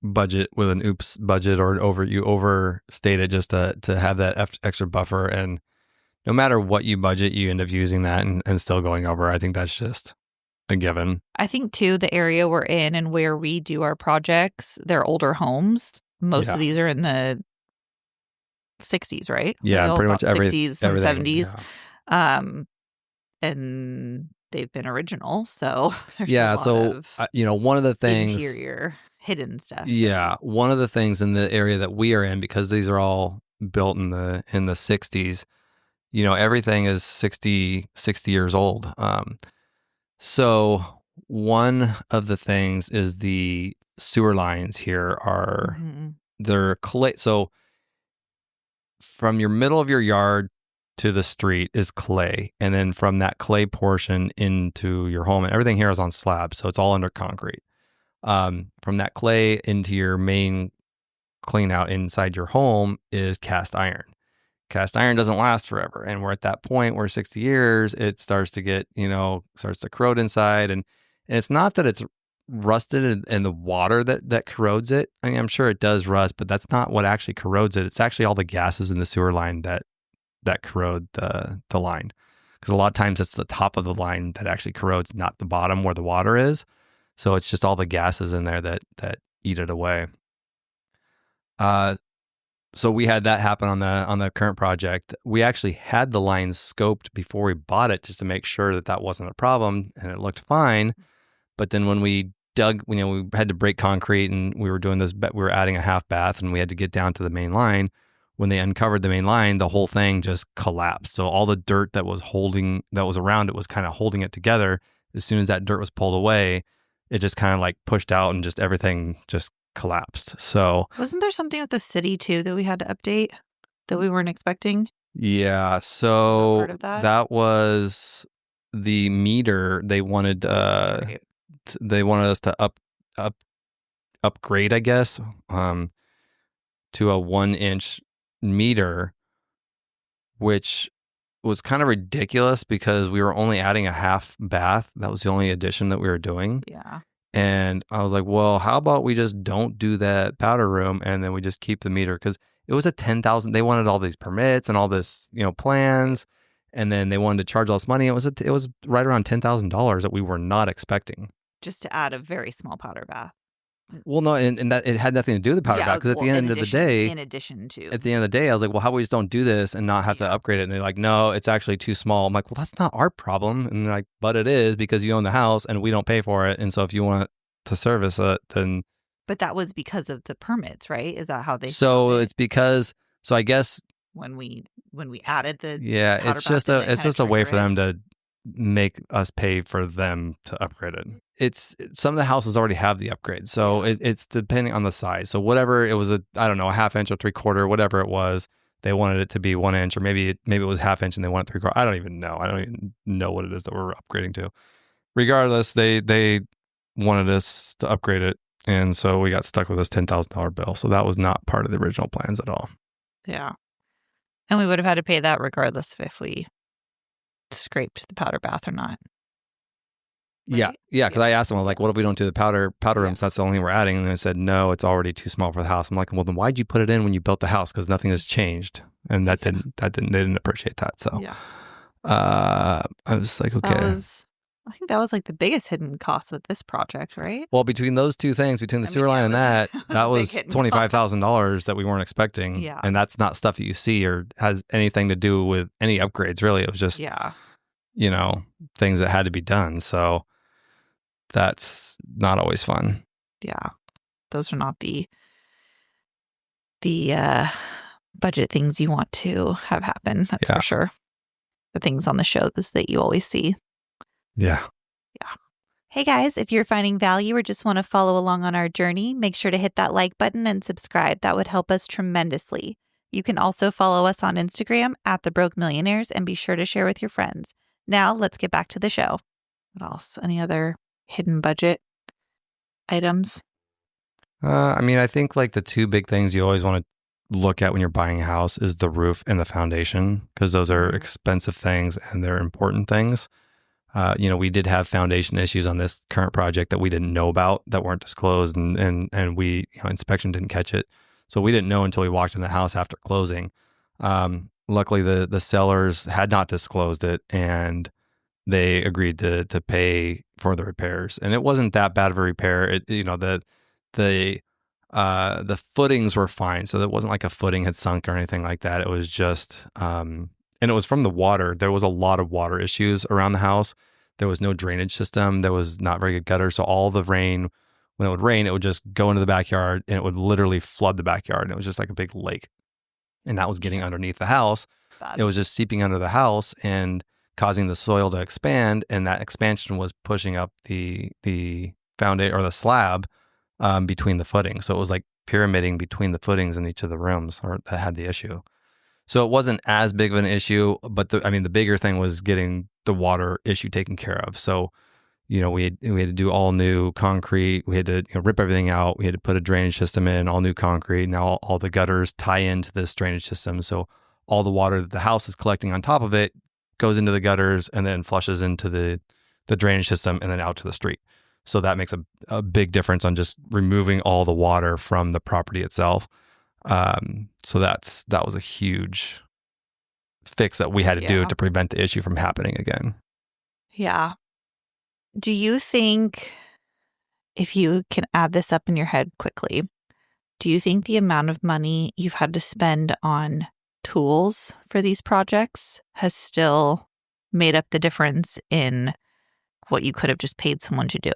budget with an oops budget or you overstate it just to have that extra buffer. And no matter what you budget, you end up using that and still going over. I think that's just a given. I think, too, the area we're in and where we do our projects, they're older homes. Most of these are in the 60s, right? Yeah, pretty much 60s and 70s. Yeah. And they've been original. So there's a lot of one of the things... interior hidden stuff. Yeah. One of the things in the area that we are in, because these are all built in the 60s, everything is 60 years old. So one of the things is the sewer lines here are they're clay. So from your middle of your yard to the street is clay, and then from that clay portion into your home, and everything here is on slabs, so it's all under concrete. From that clay into your main clean out inside your home is cast iron. Cast iron doesn't last forever, and we're at that point where 60 years it starts to get starts to corrode inside, and it's not that it's rusted and the water that corrodes it. I mean, I'm sure it does rust, but that's not what actually corrodes it. It's actually all the gases in the sewer line that corrode the line, because a lot of times it's the top of the line that actually corrodes, not the bottom where the water is. So it's just all the gases in there that eat it away. So we had that happen on the current project. We actually had the lines scoped before we bought it just to make sure that wasn't a problem, and it looked fine. But then when we dug, we had to break concrete, and we were doing this. We were adding a half bath, and we had to get down to the main line. When they uncovered the main line, the whole thing just collapsed. So all the dirt that was around it was kind of holding it together. As soon as that dirt was pulled away, it just kind of like pushed out, and just everything just collapsed. So wasn't there something with the city too that we had to update that we weren't expecting? Yeah. So part of that was the meter. They wanted Right. they wanted us to upgrade, I guess, to a 1-inch meter, which was kind of ridiculous because we were only adding a half bath. That was the only addition that we were doing. Yeah. And I was like, well, how about we just don't do that powder room, and then we just keep the meter? Because it was a 10,000. They wanted all these permits and all this, plans, and then they wanted to charge all this money. It was right around $10,000 that we were not expecting. Just to add a very small powder bath. Well, no, and that it had nothing to do with the powder bath, because at the end of the day, in addition to, at the end of the day, I was like, well, how about we just don't do this and not have to upgrade it? And they're like, no, it's actually too small. I'm like, well, that's not our problem. And they're like, but it is, because you own the house and we don't pay for it. And so if you want to service it, then. But that was because of the permits, right? Is that how they? So it's because. So I guess when we added the it's just a way for them to make us pay for them to upgrade it. It's some of the houses already have the upgrade, so it's depending on the size. So whatever it was, a half inch or 3/4, whatever it was, they wanted it to be 1 inch, or maybe it was half inch and they want it 3/4. I don't even know what it is that we're upgrading to. Regardless, they wanted us to upgrade it, and so we got stuck with this $10,000 bill. So that was not part of the original plans at all. Yeah, and we would have had to pay that regardless if we scraped the powder bath or not. Right? Yeah, because I asked them, I was like, what if we don't do the powder rooms? That's the only thing we're adding. And they said, no, it's already too small for the house. I'm like, well, then why'd you put it in when you built the house? Because nothing has changed. And they didn't appreciate that. So I was like, okay. I think that was like the biggest hidden cost with this project, right? Well, between those two things, between the sewer line and that was $25,000 that we weren't expecting. Yeah. And that's not stuff that you see or has anything to do with any upgrades, really. It was just, things that had to be done. So that's not always fun. Yeah. Those are not the budget things you want to have happen. That's for sure. The things on the shows that you always see. Yeah. Hey guys, if you're finding value or just want to follow along on our journey, make sure to hit that like button and subscribe. That would help us tremendously. You can also follow us on Instagram @TheBrokeMillionaires and be sure to share with your friends. Now let's get back to the show. What else? Any other hidden budget items? I think like the two big things you always want to look at when you're buying a house is the roof and the foundation, because those are expensive things and they're important things. We did have foundation issues on this current project that we didn't know about, that weren't disclosed, and we inspection didn't catch it. So we didn't know until we walked in the house after closing. Luckily, the sellers had not disclosed it, they agreed to pay for the repairs, and it wasn't that bad of a repair. The footings were fine, so it wasn't like a footing had sunk or anything like that. It was just, and it was from the water. There was a lot of water issues around the house. There was no drainage system. There was not very good gutter. So all the rain, when it would rain, it would just go into the backyard and it would literally flood the backyard. And it was just like a big lake. And that was getting underneath the house. Bad. It was just seeping under the house and causing the soil to expand, and that expansion was pushing up the foundation or the slab between the footings. So it was like pyramiding between the footings in each of the rooms or that had the issue. So it wasn't as big of an issue, but the bigger thing was getting the water issue taken care of. So, we had to do all new concrete. We had to rip everything out. We had to put a drainage system in, all new concrete. Now all the gutters tie into this drainage system. So all the water that the house is collecting on top of it goes into the gutters and then flushes into the drainage system and then out to the street. So that makes a big difference on just removing all the water from the property itself. So that was a huge fix that we had to do to prevent the issue from happening again. Yeah. Do you think, if you can add this up in your head quickly, do you think the amount of money you've had to spend on tools for these projects has still made up the difference in what you could have just paid someone to do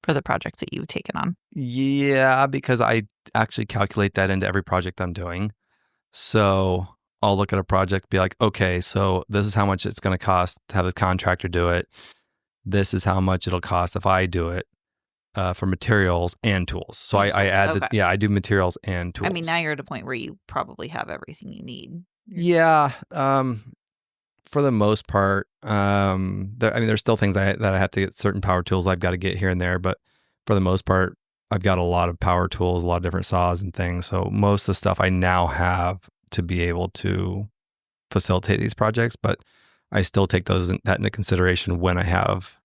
for the projects that you've taken on? Yeah, because I actually calculate that into every project I'm doing. So I'll look at a project, be like, okay, so this is how much it's going to cost to have the contractor do it. This is how much it'll cost if I do it for materials and tools. So I add I do materials and tools. I mean, now you're at a point where you probably have everything you need. Yeah. For the most part, there's still things that I have to get, certain power tools I've got to get here and there, but for the most part, I've got a lot of power tools, a lot of different saws and things. So most of the stuff I now have to be able to facilitate these projects, but I still take that into consideration when I have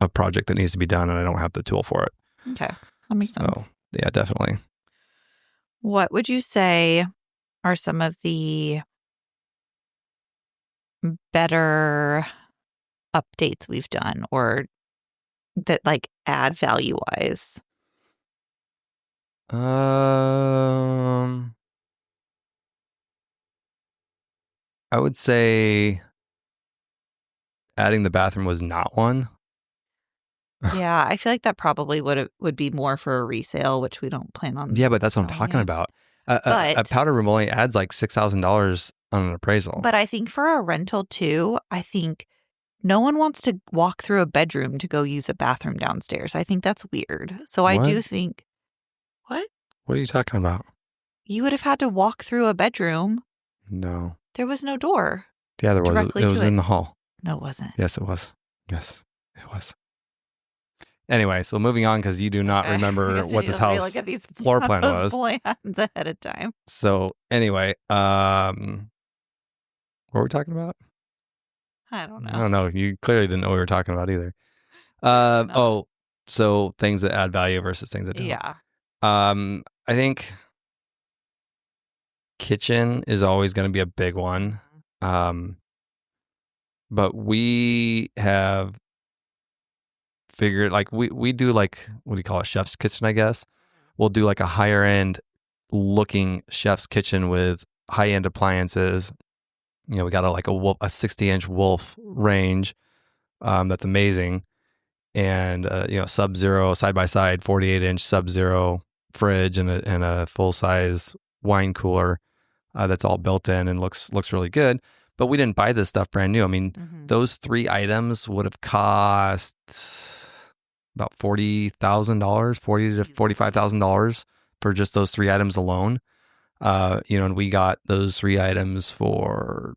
a project that needs to be done and I don't have the tool for it. Okay, that makes sense. Yeah, definitely. What would you say are some of the better updates we've done, or that like add value wise? I would say adding the bathroom was not one. Yeah, I feel like that probably would be more for a resale, which we don't plan on. Yeah, but that's what I'm talking about. A powder room only adds like $6,000 on an appraisal. But I think for a rental too, I think no one wants to walk through a bedroom to go use a bathroom downstairs. I think that's weird. So I do think, what? What are you talking about? You would have had to walk through a bedroom. No. There was no door. Yeah, there was. It was in the hall. No, it wasn't. Yes, it was. Yes, it was. Anyway, so moving on, because you do not remember what this house floor plan was. Plans ahead of time. So anyway, what were we talking about? I don't know. I don't know. You clearly didn't know what we were talking about either. So things that add value versus things that don't. Yeah. I think kitchen is always going to be a big one. But we have figured, like, we do, like, what do you call it, chef's kitchen, I guess. We'll do like a higher end looking chef's kitchen with high end appliances. We got a 60-inch Wolf range that's amazing, and Sub-Zero side by side 48-inch Sub-Zero fridge and a full size wine cooler that's all built in and looks really good. But we didn't buy this stuff brand new. I mean, those 3 items would have cost about $40,000, $40,000 to $45,000 for just those 3 items alone. And we got those 3 items for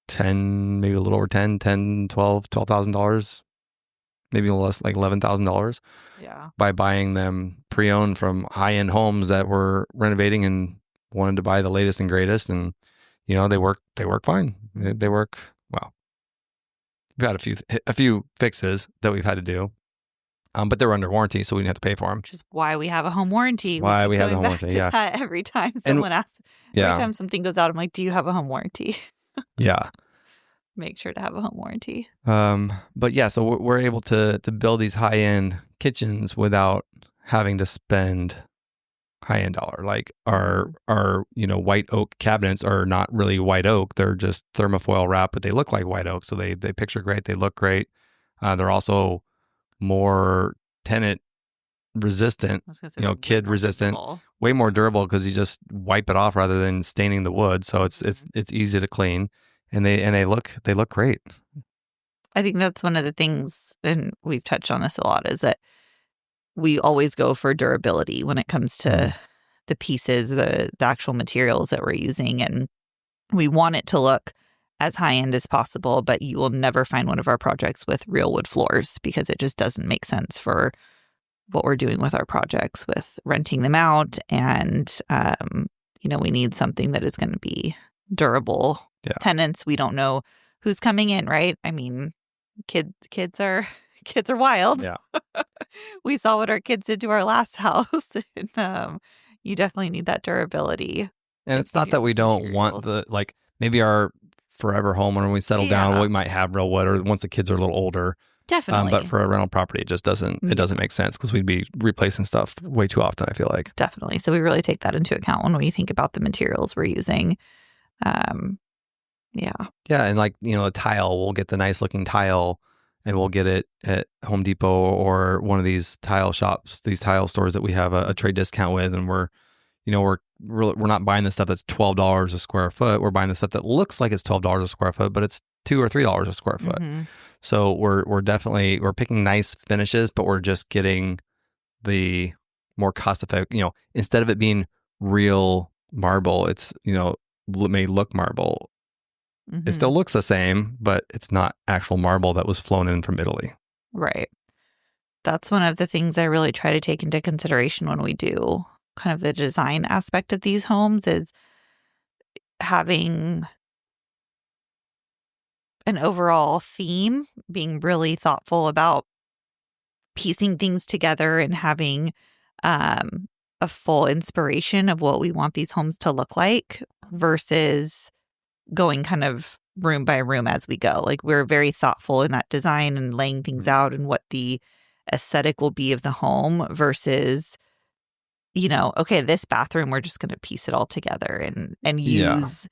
maybe a little over $12,000, maybe less, like $11,000. Yeah. By buying them pre-owned from high-end homes that were renovating and wanted to buy the latest and greatest, and they work fine. They work well. We've had a few fixes that we've had to do, but they were under warranty, so we didn't have to pay for them. Which is why we have a home warranty. Why we have the home warranty, yeah. Every time someone asks, every time something goes out, I'm like, do you have a home warranty? Yeah. Make sure to have a home warranty. But yeah, so we're able to build these high-end kitchens without having to spend high-end dollar. Like our white oak cabinets are not really white oak. They're just thermofoil wrap, but they look like white oak. So they picture great. They look great. They're also more tenant resistant, I was gonna say way kid more resistant, durable. way more durable because you just wipe it off rather than staining the wood. So Mhm. it's easy to clean, and they look great. I think that's one of the things, and we've touched on this a lot, is that we always go for durability when it comes to the pieces, the actual materials that we're using. And we want it to look as high end as possible, but you will never find one of our projects with real wood floors because it just doesn't make sense for what we're doing with our projects, with renting them out. And, we need something that is going to be durable. Yeah. Tenants, we don't know who's coming in, right? I mean, kids are kids are wild. Yeah. We saw what our kids did to our last house. And you definitely need that durability. And it's not that we don't want maybe our forever home when we settle down, we might have real wood, or once the kids are a little older. Definitely. But for a rental property, it just doesn't make sense because we'd be replacing stuff way too often, I feel like. Definitely. So we really take that into account when we think about the materials we're using. Yeah. Yeah. And a tile, we'll get the nice looking tile and we'll get it at Home Depot or one of these tile shops, these tile stores that we have a trade discount with. And we're not buying the stuff that's $12 a square foot. We're buying the stuff that looks like it's $12 a square foot, but it's $2 or $3 a square foot. Mm-hmm. So we're definitely picking nice finishes, but we're just getting the more cost effective. Instead of it being real marble, it's may look marble. Mm-hmm. It still looks the same, but it's not actual marble that was flown in from Italy. Right. That's one of the things I really try to take into consideration when we do kind of the design aspect of these homes, is having an overall theme, being really thoughtful about piecing things together and having a full inspiration of what we want these homes to look like versus going kind of room by room as we go. Like, we're very thoughtful in that design and laying things out and what the aesthetic will be of the home versus, okay, this bathroom, we're just going to piece it all together and use,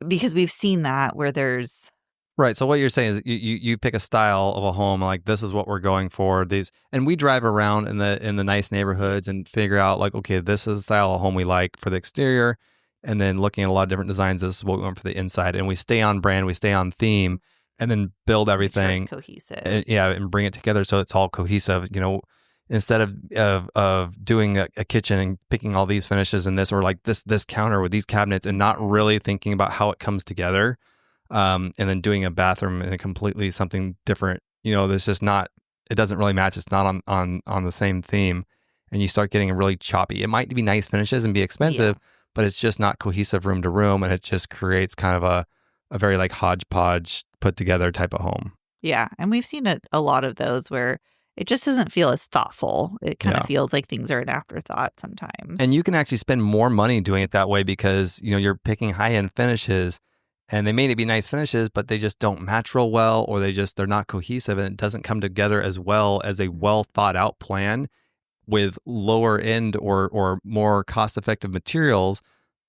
because we've seen that where there's. Right. So what you're saying is you pick a style of a home, like this is what we're going for. And we drive around in the nice neighborhoods and figure out okay, this is the style of home we like for the exterior. And then looking at a lot of different designs, this is what we want for the inside. And we stay on brand, we stay on theme, and then build everything. Make sure it's cohesive. And bring it together so it's all cohesive. Instead of doing a kitchen and picking all these finishes and this, or like this counter with these cabinets and not really thinking about how it comes together. And then doing a bathroom in a completely something different, there's just not, it doesn't really match. It's not on the same theme, and you start getting really choppy. It might be nice finishes and be expensive, but it's just not cohesive room to room, and it just creates kind of a very hodgepodge put together type of home. Yeah, and we've seen a lot of those where it just doesn't feel as thoughtful. It kind of feels like things are an afterthought sometimes. And you can actually spend more money doing it that way because you're picking high end finishes. And they may be nice finishes, but they just don't match real well, or they're not cohesive, and it doesn't come together as well as a well thought out plan with lower end or more cost effective materials,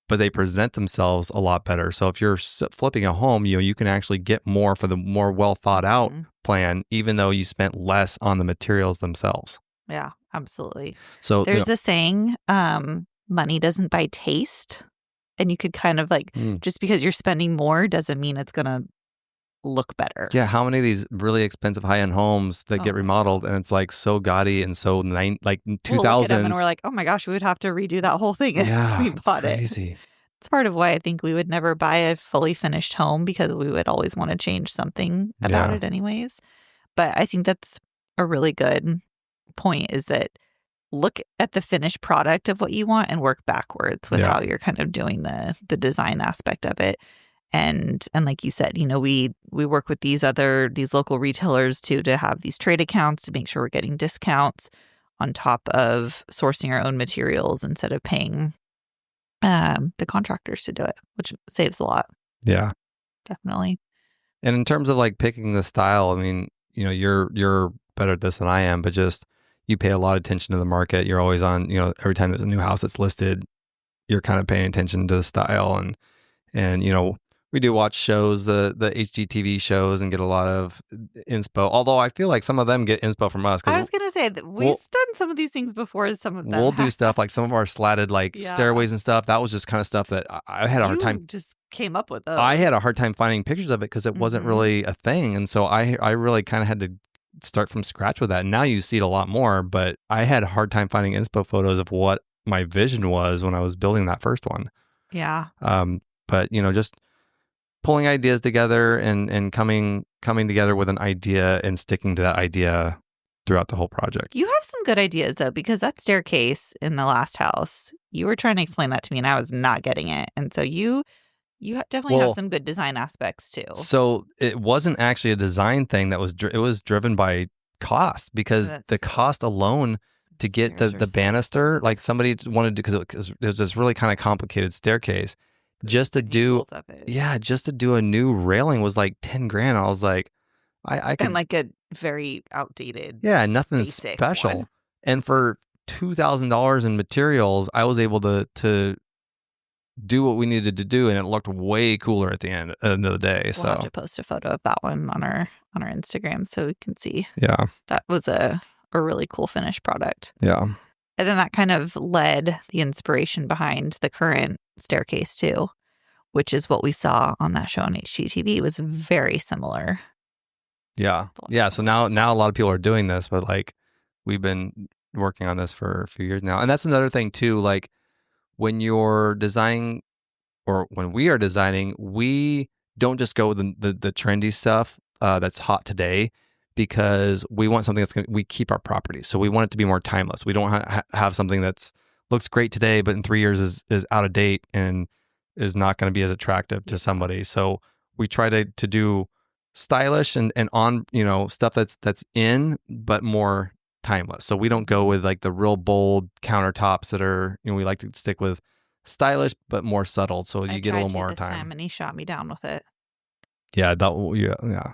but they present themselves a lot better. So if you're flipping a home, you can actually get more for the more well thought out plan, even though you spent less on the materials themselves. Yeah, absolutely. So there's a saying, money doesn't buy taste. And you could kind of just because you're spending more doesn't mean it's going to look better. Yeah. How many of these really expensive high-end homes that get remodeled and it's so gaudy and so 2000s? We'll look at them and we're like, oh my goch, we would have to redo that whole thing if we bought it. It's part of why I think we would never buy a fully finished home, because we would always want to change something about it anyways. But I think that's a really good point, is that look at the finished product of what you want and work backwards with how you're kind of doing the design aspect of it. And like you said, we work with these local retailers too, to have these trade accounts to make sure we're getting discounts on top of sourcing our own materials instead of paying the contractors to do it, which saves a lot. Yeah, definitely. And in terms of picking the style, I mean, you're better at this than I am, but just you pay a lot of attention to the market. You're always on, every time there's a new house that's listed, you're kind of paying attention to the style and We do watch shows, the HGTV shows, and get a lot of inspo. Although I feel like some of them get inspo from us I because was gonna say that we've done some of these things before. Some of them we'll do have. stuff like some of our slatted like Yeah. stairways and stuff. That was just kind of stuff that I had a hard time. Just came up with those. I had a hard time finding pictures of it because it wasn't really a thing, and so I really kind of had to start from scratch with that. And now you see it a lot more, but I had a hard time finding inspo photos of what my vision was when I was building that first one. Yeah. But just pulling ideas together and coming together with an idea and sticking to that idea throughout the whole project. You have some good ideas though, because that staircase in the last house, you were trying to explain that to me and I was not getting it. And so you definitely have some good design aspects too. So it wasn't actually a design thing that was it was driven by cost, because the cost alone to get the banister, like somebody wanted to, because it was this really kind of complicated staircase. Just to do a new railing was like 10 grand. I was like, I could, and like a very outdated, nothing special. One. And for $2,000 in materials, I was able to do what we needed to do, and it looked way cooler at the end of the day. We'll have to post a photo of that one on our Instagram so we can see. Yeah, that was a really cool finished product. Yeah. And then that kind of led the inspiration behind the current staircase too, which is what we saw on that show on HGTV. It was very similar. Yeah. Yeah. So now a lot of people are doing this, but like we've been working on this for a few years now. And that's another thing too. Like when you're designing, or when we are designing, we don't just go with the trendy stuff that's hot today, because we want something we keep our properties. So we want it to be more timeless. We don't have something that's looks great today, but in 3 years is out of date and is not going to be as attractive to somebody. So we try to do stylish and on, stuff that's in, but more timeless. So we don't go with like the real bold countertops that are, we like to stick with stylish, but more subtle. So you get a little more time. And he shot me down with it. Yeah. Yeah.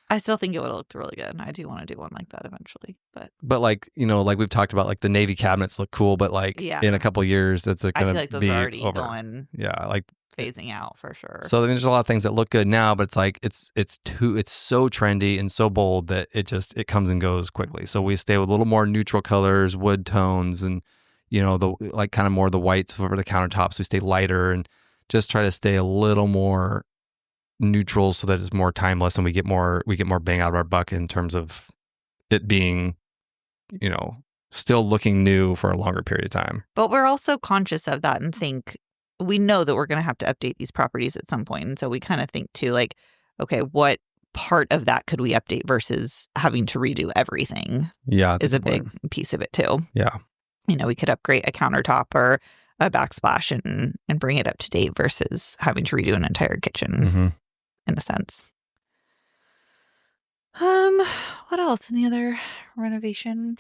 I still think it would have looked really good. I do want to do one like that eventually, but like, like we've talked about, like the Navy cabinets look cool, but like in a couple of years, that's going to be I feel like those are already over. Going, like phasing out for sure. So there's a lot of things that look good now, but it's like it's so trendy and so bold that it comes and goes quickly. So we stay with a little more neutral colors, wood tones, and the like kind of more the whites for the countertops. We stay lighter and just try to stay a little more neutral so that it's more timeless, and we get more bang out of our buck in terms of it being still looking new for a longer period of time. But we're also conscious of that and think we know that we're going to have to update these properties at some point. And so we kind of think too, like, okay, what part of that could we update versus having to redo everything? Yeah, is a big piece of it too. Yeah. We could upgrade a countertop or a backsplash and bring it up to date versus having to redo an entire kitchen in a sense. What else? Any other renovation?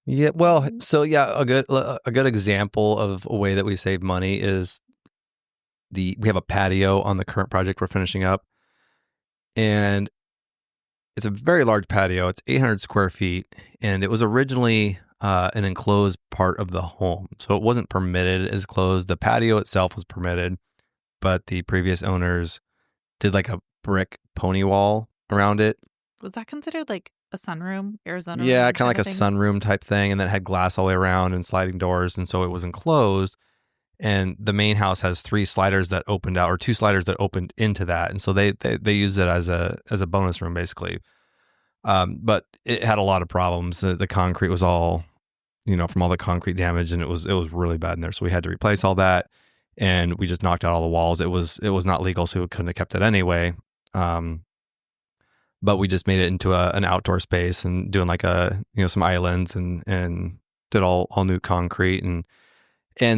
Yeah, well, so yeah, a good example of a way that we save money is we have a patio on the current project we're finishing up, and it's a very large patio. It's 800 square feet, and it was originally an enclosed part of the home, so it wasn't permitted as closed. The patio itself was permitted, but the previous owners did like a brick pony wall around it. Was that considered like a sunroom, Arizona? Yeah, kind of like a sunroom type thing, and then had glass all the way around and sliding doors, and so it was enclosed. And the main house has 3 sliders that opened out, or 2 sliders that opened into that, and so they used it as a bonus room basically. But it had a lot of problems. The concrete was all, from all the concrete damage, and it was really bad in there. So we had to replace all that, and we just knocked out all the walls. It was not legal, so we couldn't have kept it anyway. But we just made it into an outdoor space and doing like some islands and did all new concrete and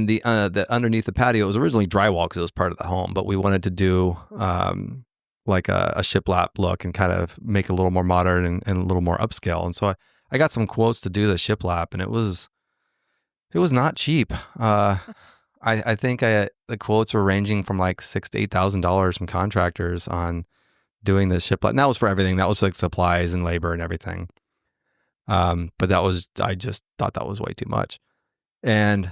the underneath the patio, it was originally drywall because it was part of the home, but we wanted to do like a shiplap look and kind of make it a little more modern and a little more upscale. And so I got some quotes to do the shiplap, and it was not cheap. I think the quotes were ranging from like $6,000 to $8,000 from contractors on doing this shiplap. And that was for everything. That was like supplies and labor and everything. But I just thought that was way too much. And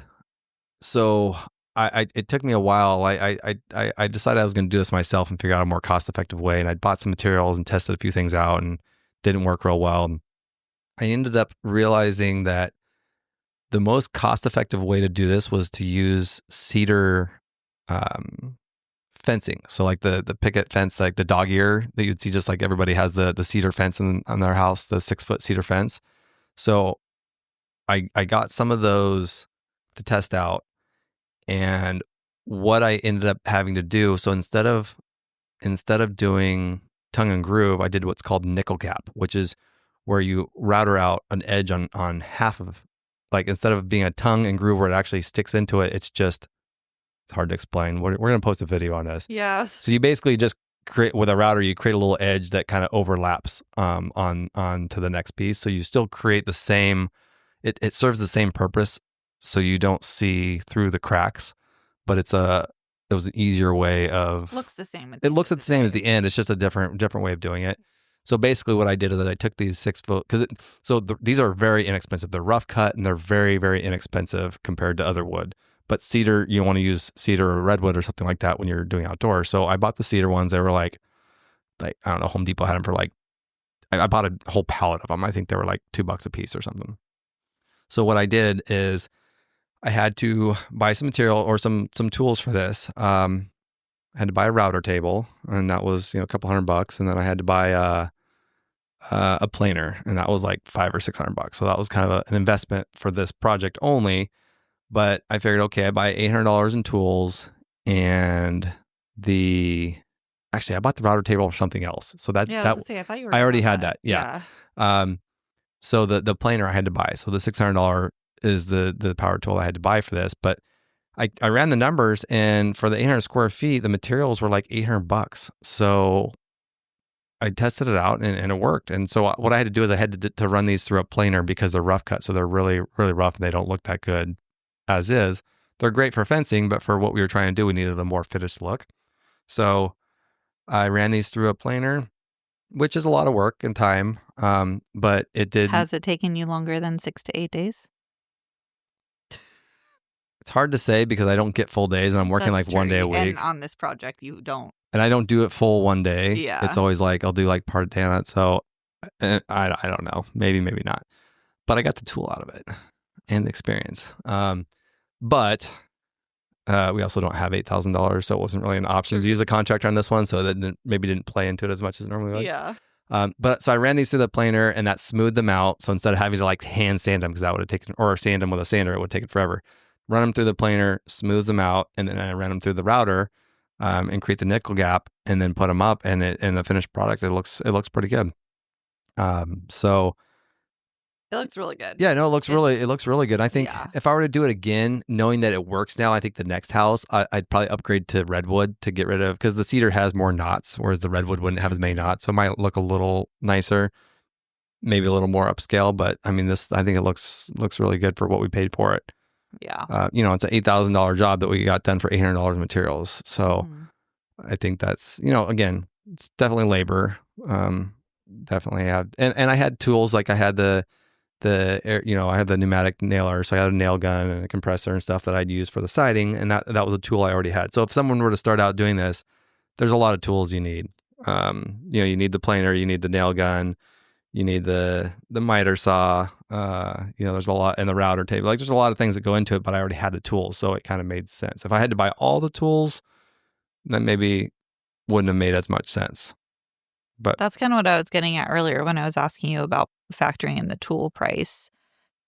so it took me a while. I decided I was going to do this myself and figure out a more cost effective way. And I bought some materials and tested a few things out and didn't work real well. And I ended up realizing that the most cost effective way to do this was to use cedar fencing. So like the picket fence, like the dog ear that you'd see, just like everybody has the cedar fence on their house, the 6-foot cedar fence. So I got some of those to test out. And what I ended up having to do, so instead of doing tongue and groove, I did what's called nickel gap, which is where you router out an edge on half of, like, instead of being a tongue and groove where it actually sticks into it, it's hard to explain. We're going to post a video on this. Yes. So you basically just create, with a router, you create a little edge that kind of overlaps on to the next piece. So you still create the same, it serves the same purpose, so you don't see through the cracks, but it was an easier way of. Looks the same. It looks the same at the end. It's just a different way of doing it. So basically, what I did is that I took these 6-foot, these are very inexpensive. They're rough cut and they're very, very inexpensive compared to other wood. But cedar, you want to use cedar or redwood or something like that when you're doing outdoors. So I bought the cedar ones. They were like I don't know, Home Depot had them for like, I bought a whole pallet of them. I think they were like $2 a piece or something. So what I did is I had to buy some material or some tools for this. I had to buy a router table, and that was a couple $100, and then I had to buy a planer, and that was like $500 or $600. So that was kind of an investment for this project only. But I figured, okay, I buy $800 in tools, and actually I bought the router table for something else. So that I thought you were. I already had that. Yeah. So the planer I had to buy. So the $600 is the power tool I had to buy for this. But I ran the numbers, and for the 800 square feet, the materials were like $800. So I tested it out, and it worked. And so what I had to do is I had to run these through a planer because they're rough cut. So they're really, really rough, and they don't look that good as is. They're great for fencing, but for what we were trying to do, we needed a more finished look. So I ran these through a planer, which is a lot of work and time. But it did. Has it taken you longer than 6 to 8 days? It's hard to say because I don't get full days, and I'm working That's like 1 day a week. And on this project, you don't. And I don't do it full one day. Yeah. It's always like I'll do like part of day on it. So I don't know. Maybe not. But I got the tool out of it and the experience. But we also don't have $8,000, so it wasn't really an option to use a contractor on this one. So that maybe didn't play into it as much as it normally would. Yeah. But so I ran these through the planer, and that smoothed them out. So instead of having to like hand sand them, because that would have taken, or sand them with a sander, it would have taken forever. Run them through the planer, smooths them out, and then I ran them through the router and create the nickel gap, and then put them up. And the finished product, it looks pretty good. So it looks really good. Yeah, no, it looks really good. I think if I were to do it again, knowing that it works now, I think the next house I'd probably upgrade to redwood to get rid of, because the cedar has more knots, whereas the redwood wouldn't have as many knots, so it might look a little nicer, maybe a little more upscale. But I mean, I think it looks really good for what we paid for it. Yeah. It's an $8,000 job that we got done for $800 in materials. So I think that's, again, it's definitely labor. Definitely have, and I had tools, like I had I had the pneumatic nailer, so I had a nail gun and a compressor and stuff that I'd use for the siding, and that was a tool I already had. So if someone were to start out doing this, there's a lot of tools you need. You need the planer, you need the nail gun, you need the miter saw, there's a lot, and the router table. Like, there's a lot of things that go into it, but I already had the tools, so it kind of made sense. If I had to buy all the tools, then maybe wouldn't have made as much sense. But that's kind of what I was getting at earlier when I was asking you about factoring in the tool price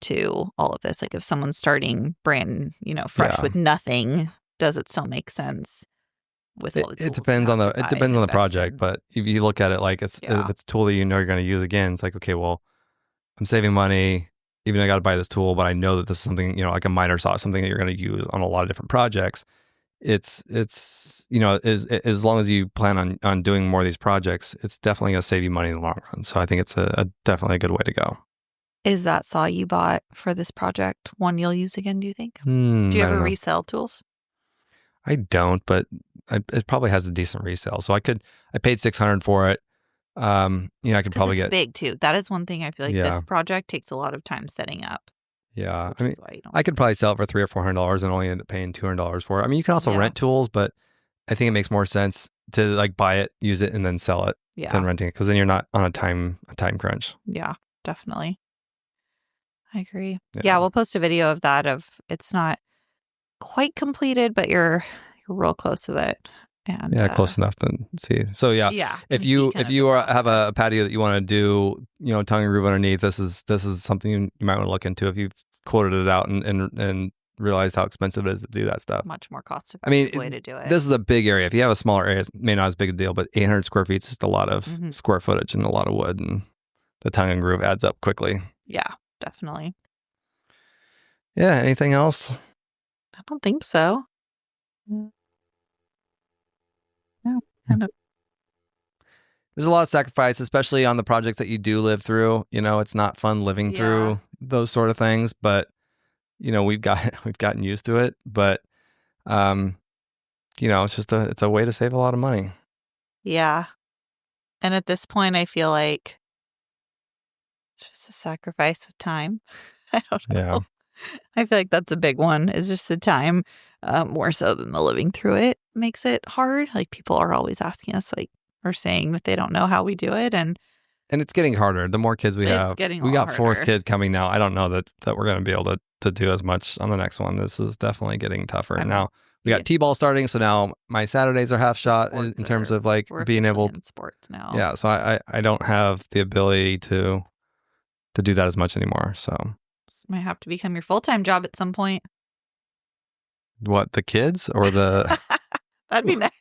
to all of this. Like, if someone's starting brand, fresh with nothing, does it still make sense? With all the tools, it depends on the project, but if you look at it like if it's a tool that you're going to use again, it's like, okay, well, I'm saving money, even though I got to buy this tool, but I know that this is something, like a miter saw, something that you're going to use on a lot of different projects. It's as long as you plan on doing more of these projects, it's definitely going to save you money in the long run. So I think it's definitely a good way to go. Is that saw you bought for this project one you'll use again, do you think? Do you ever resell tools? I don't, but it probably has a decent resale. So I paid $600 for it. I could probably get big too. That is one thing I feel like this project takes a lot of time setting up. Yeah. which I mean, is why you don't. I could probably sell it for $300 or $400 and only end up paying $200 for it. I mean, you can also rent tools, but I think it makes more sense to like buy it, use it, and then sell it than renting it, because then you're not on a time crunch. Yeah, definitely. I agree. Yeah, we'll post a video of that. It's not quite completed, but you're real close with it. And close enough to see. So if you have a patio that you want to do, tongue and groove underneath, this is something you might want to look into if you've quoted it out and realized how expensive it is to do that stuff. Much more cost effective way to do it. This is a big area. If you have a smaller area, it may not as big a deal, but 800 square feet is just a lot of square footage and a lot of wood, and the tongue and groove adds up quickly. Yeah, definitely. Yeah. Anything else? I don't think so. No, kind of. There's a lot of sacrifice, especially on the projects that you do live through. It's not fun living through those sort of things, but we've gotten used to it. But it's a way to save a lot of money. Yeah. And at this point, I feel like it's just a sacrifice of time. I don't know. Yeah. I feel like that's a big one, is just the time, more so than the living through it makes it hard. Like, people are always asking us, like, or saying that they don't know how we do it. And it's getting harder. The more kids we have, we got fourth kid coming now. I don't know that we're going to be able to do as much on the next one. This is definitely getting tougher. Now we got T-ball starting. So now my Saturdays are half shot in terms of like being able in sports now. Yeah. So I don't have the ability to do that as much anymore. So this might have to become your full-time job at some point. What, the kids or the? That'd be nice.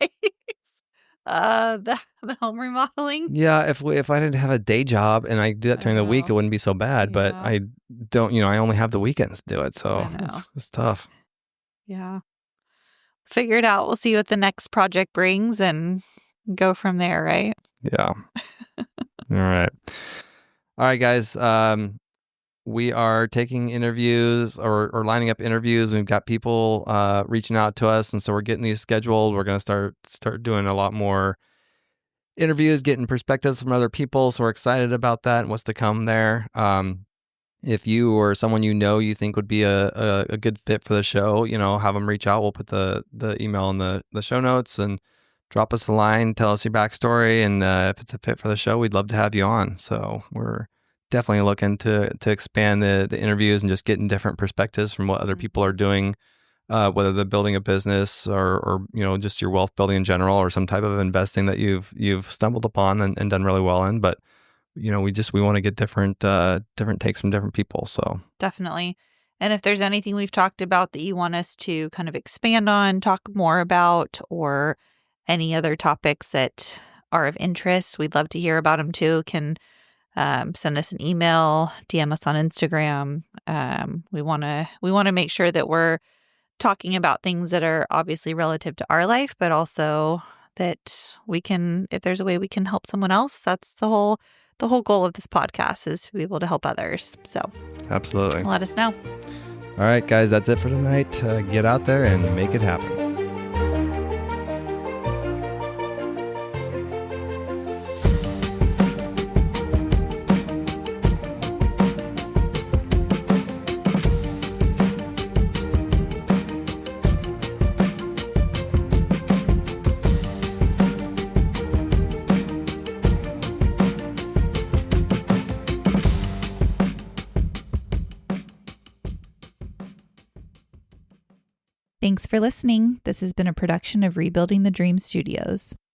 The home remodeling. Yeah, if I didn't have a day job and I did that during the week, it wouldn't be so bad. But I don't. I only have the weekends to do it, so it's tough. Yeah, figure it out. We'll see what the next project brings and go from there. Right? Yeah. All right, guys. We are taking interviews or lining up interviews. We've got people reaching out to us, and so we're getting these scheduled. We're going to start doing a lot more interviews, getting perspectives from other people. So we're excited about that and what's to come there. If you or someone you think would be a good fit for the show, have them reach out. We'll put the email in the show notes, and drop us a line, tell us your backstory, and if it's a fit for the show, we'd love to have you on. So we're definitely looking to expand the interviews and just getting different perspectives from what other people are doing, whether they're building a business or just your wealth building in general, or some type of investing that you've stumbled upon and done really well in. But we want to get different takes from different people. So definitely. And if there's anything we've talked about that you want us to kind of expand on, talk more about, or any other topics that are of interest, we'd love to hear about them too. Can send us an email, DM us on Instagram. We want to make sure that we're talking about things that are obviously relative to our life, but also that we can, if there's a way we can help someone else, that's the whole goal of this podcast, is to be able to help others. So absolutely, let us know. All right, guys, that's it for tonight. Get out there and make it happen. Thanks for listening. This has been a production of Rebuilding the Dream Studios.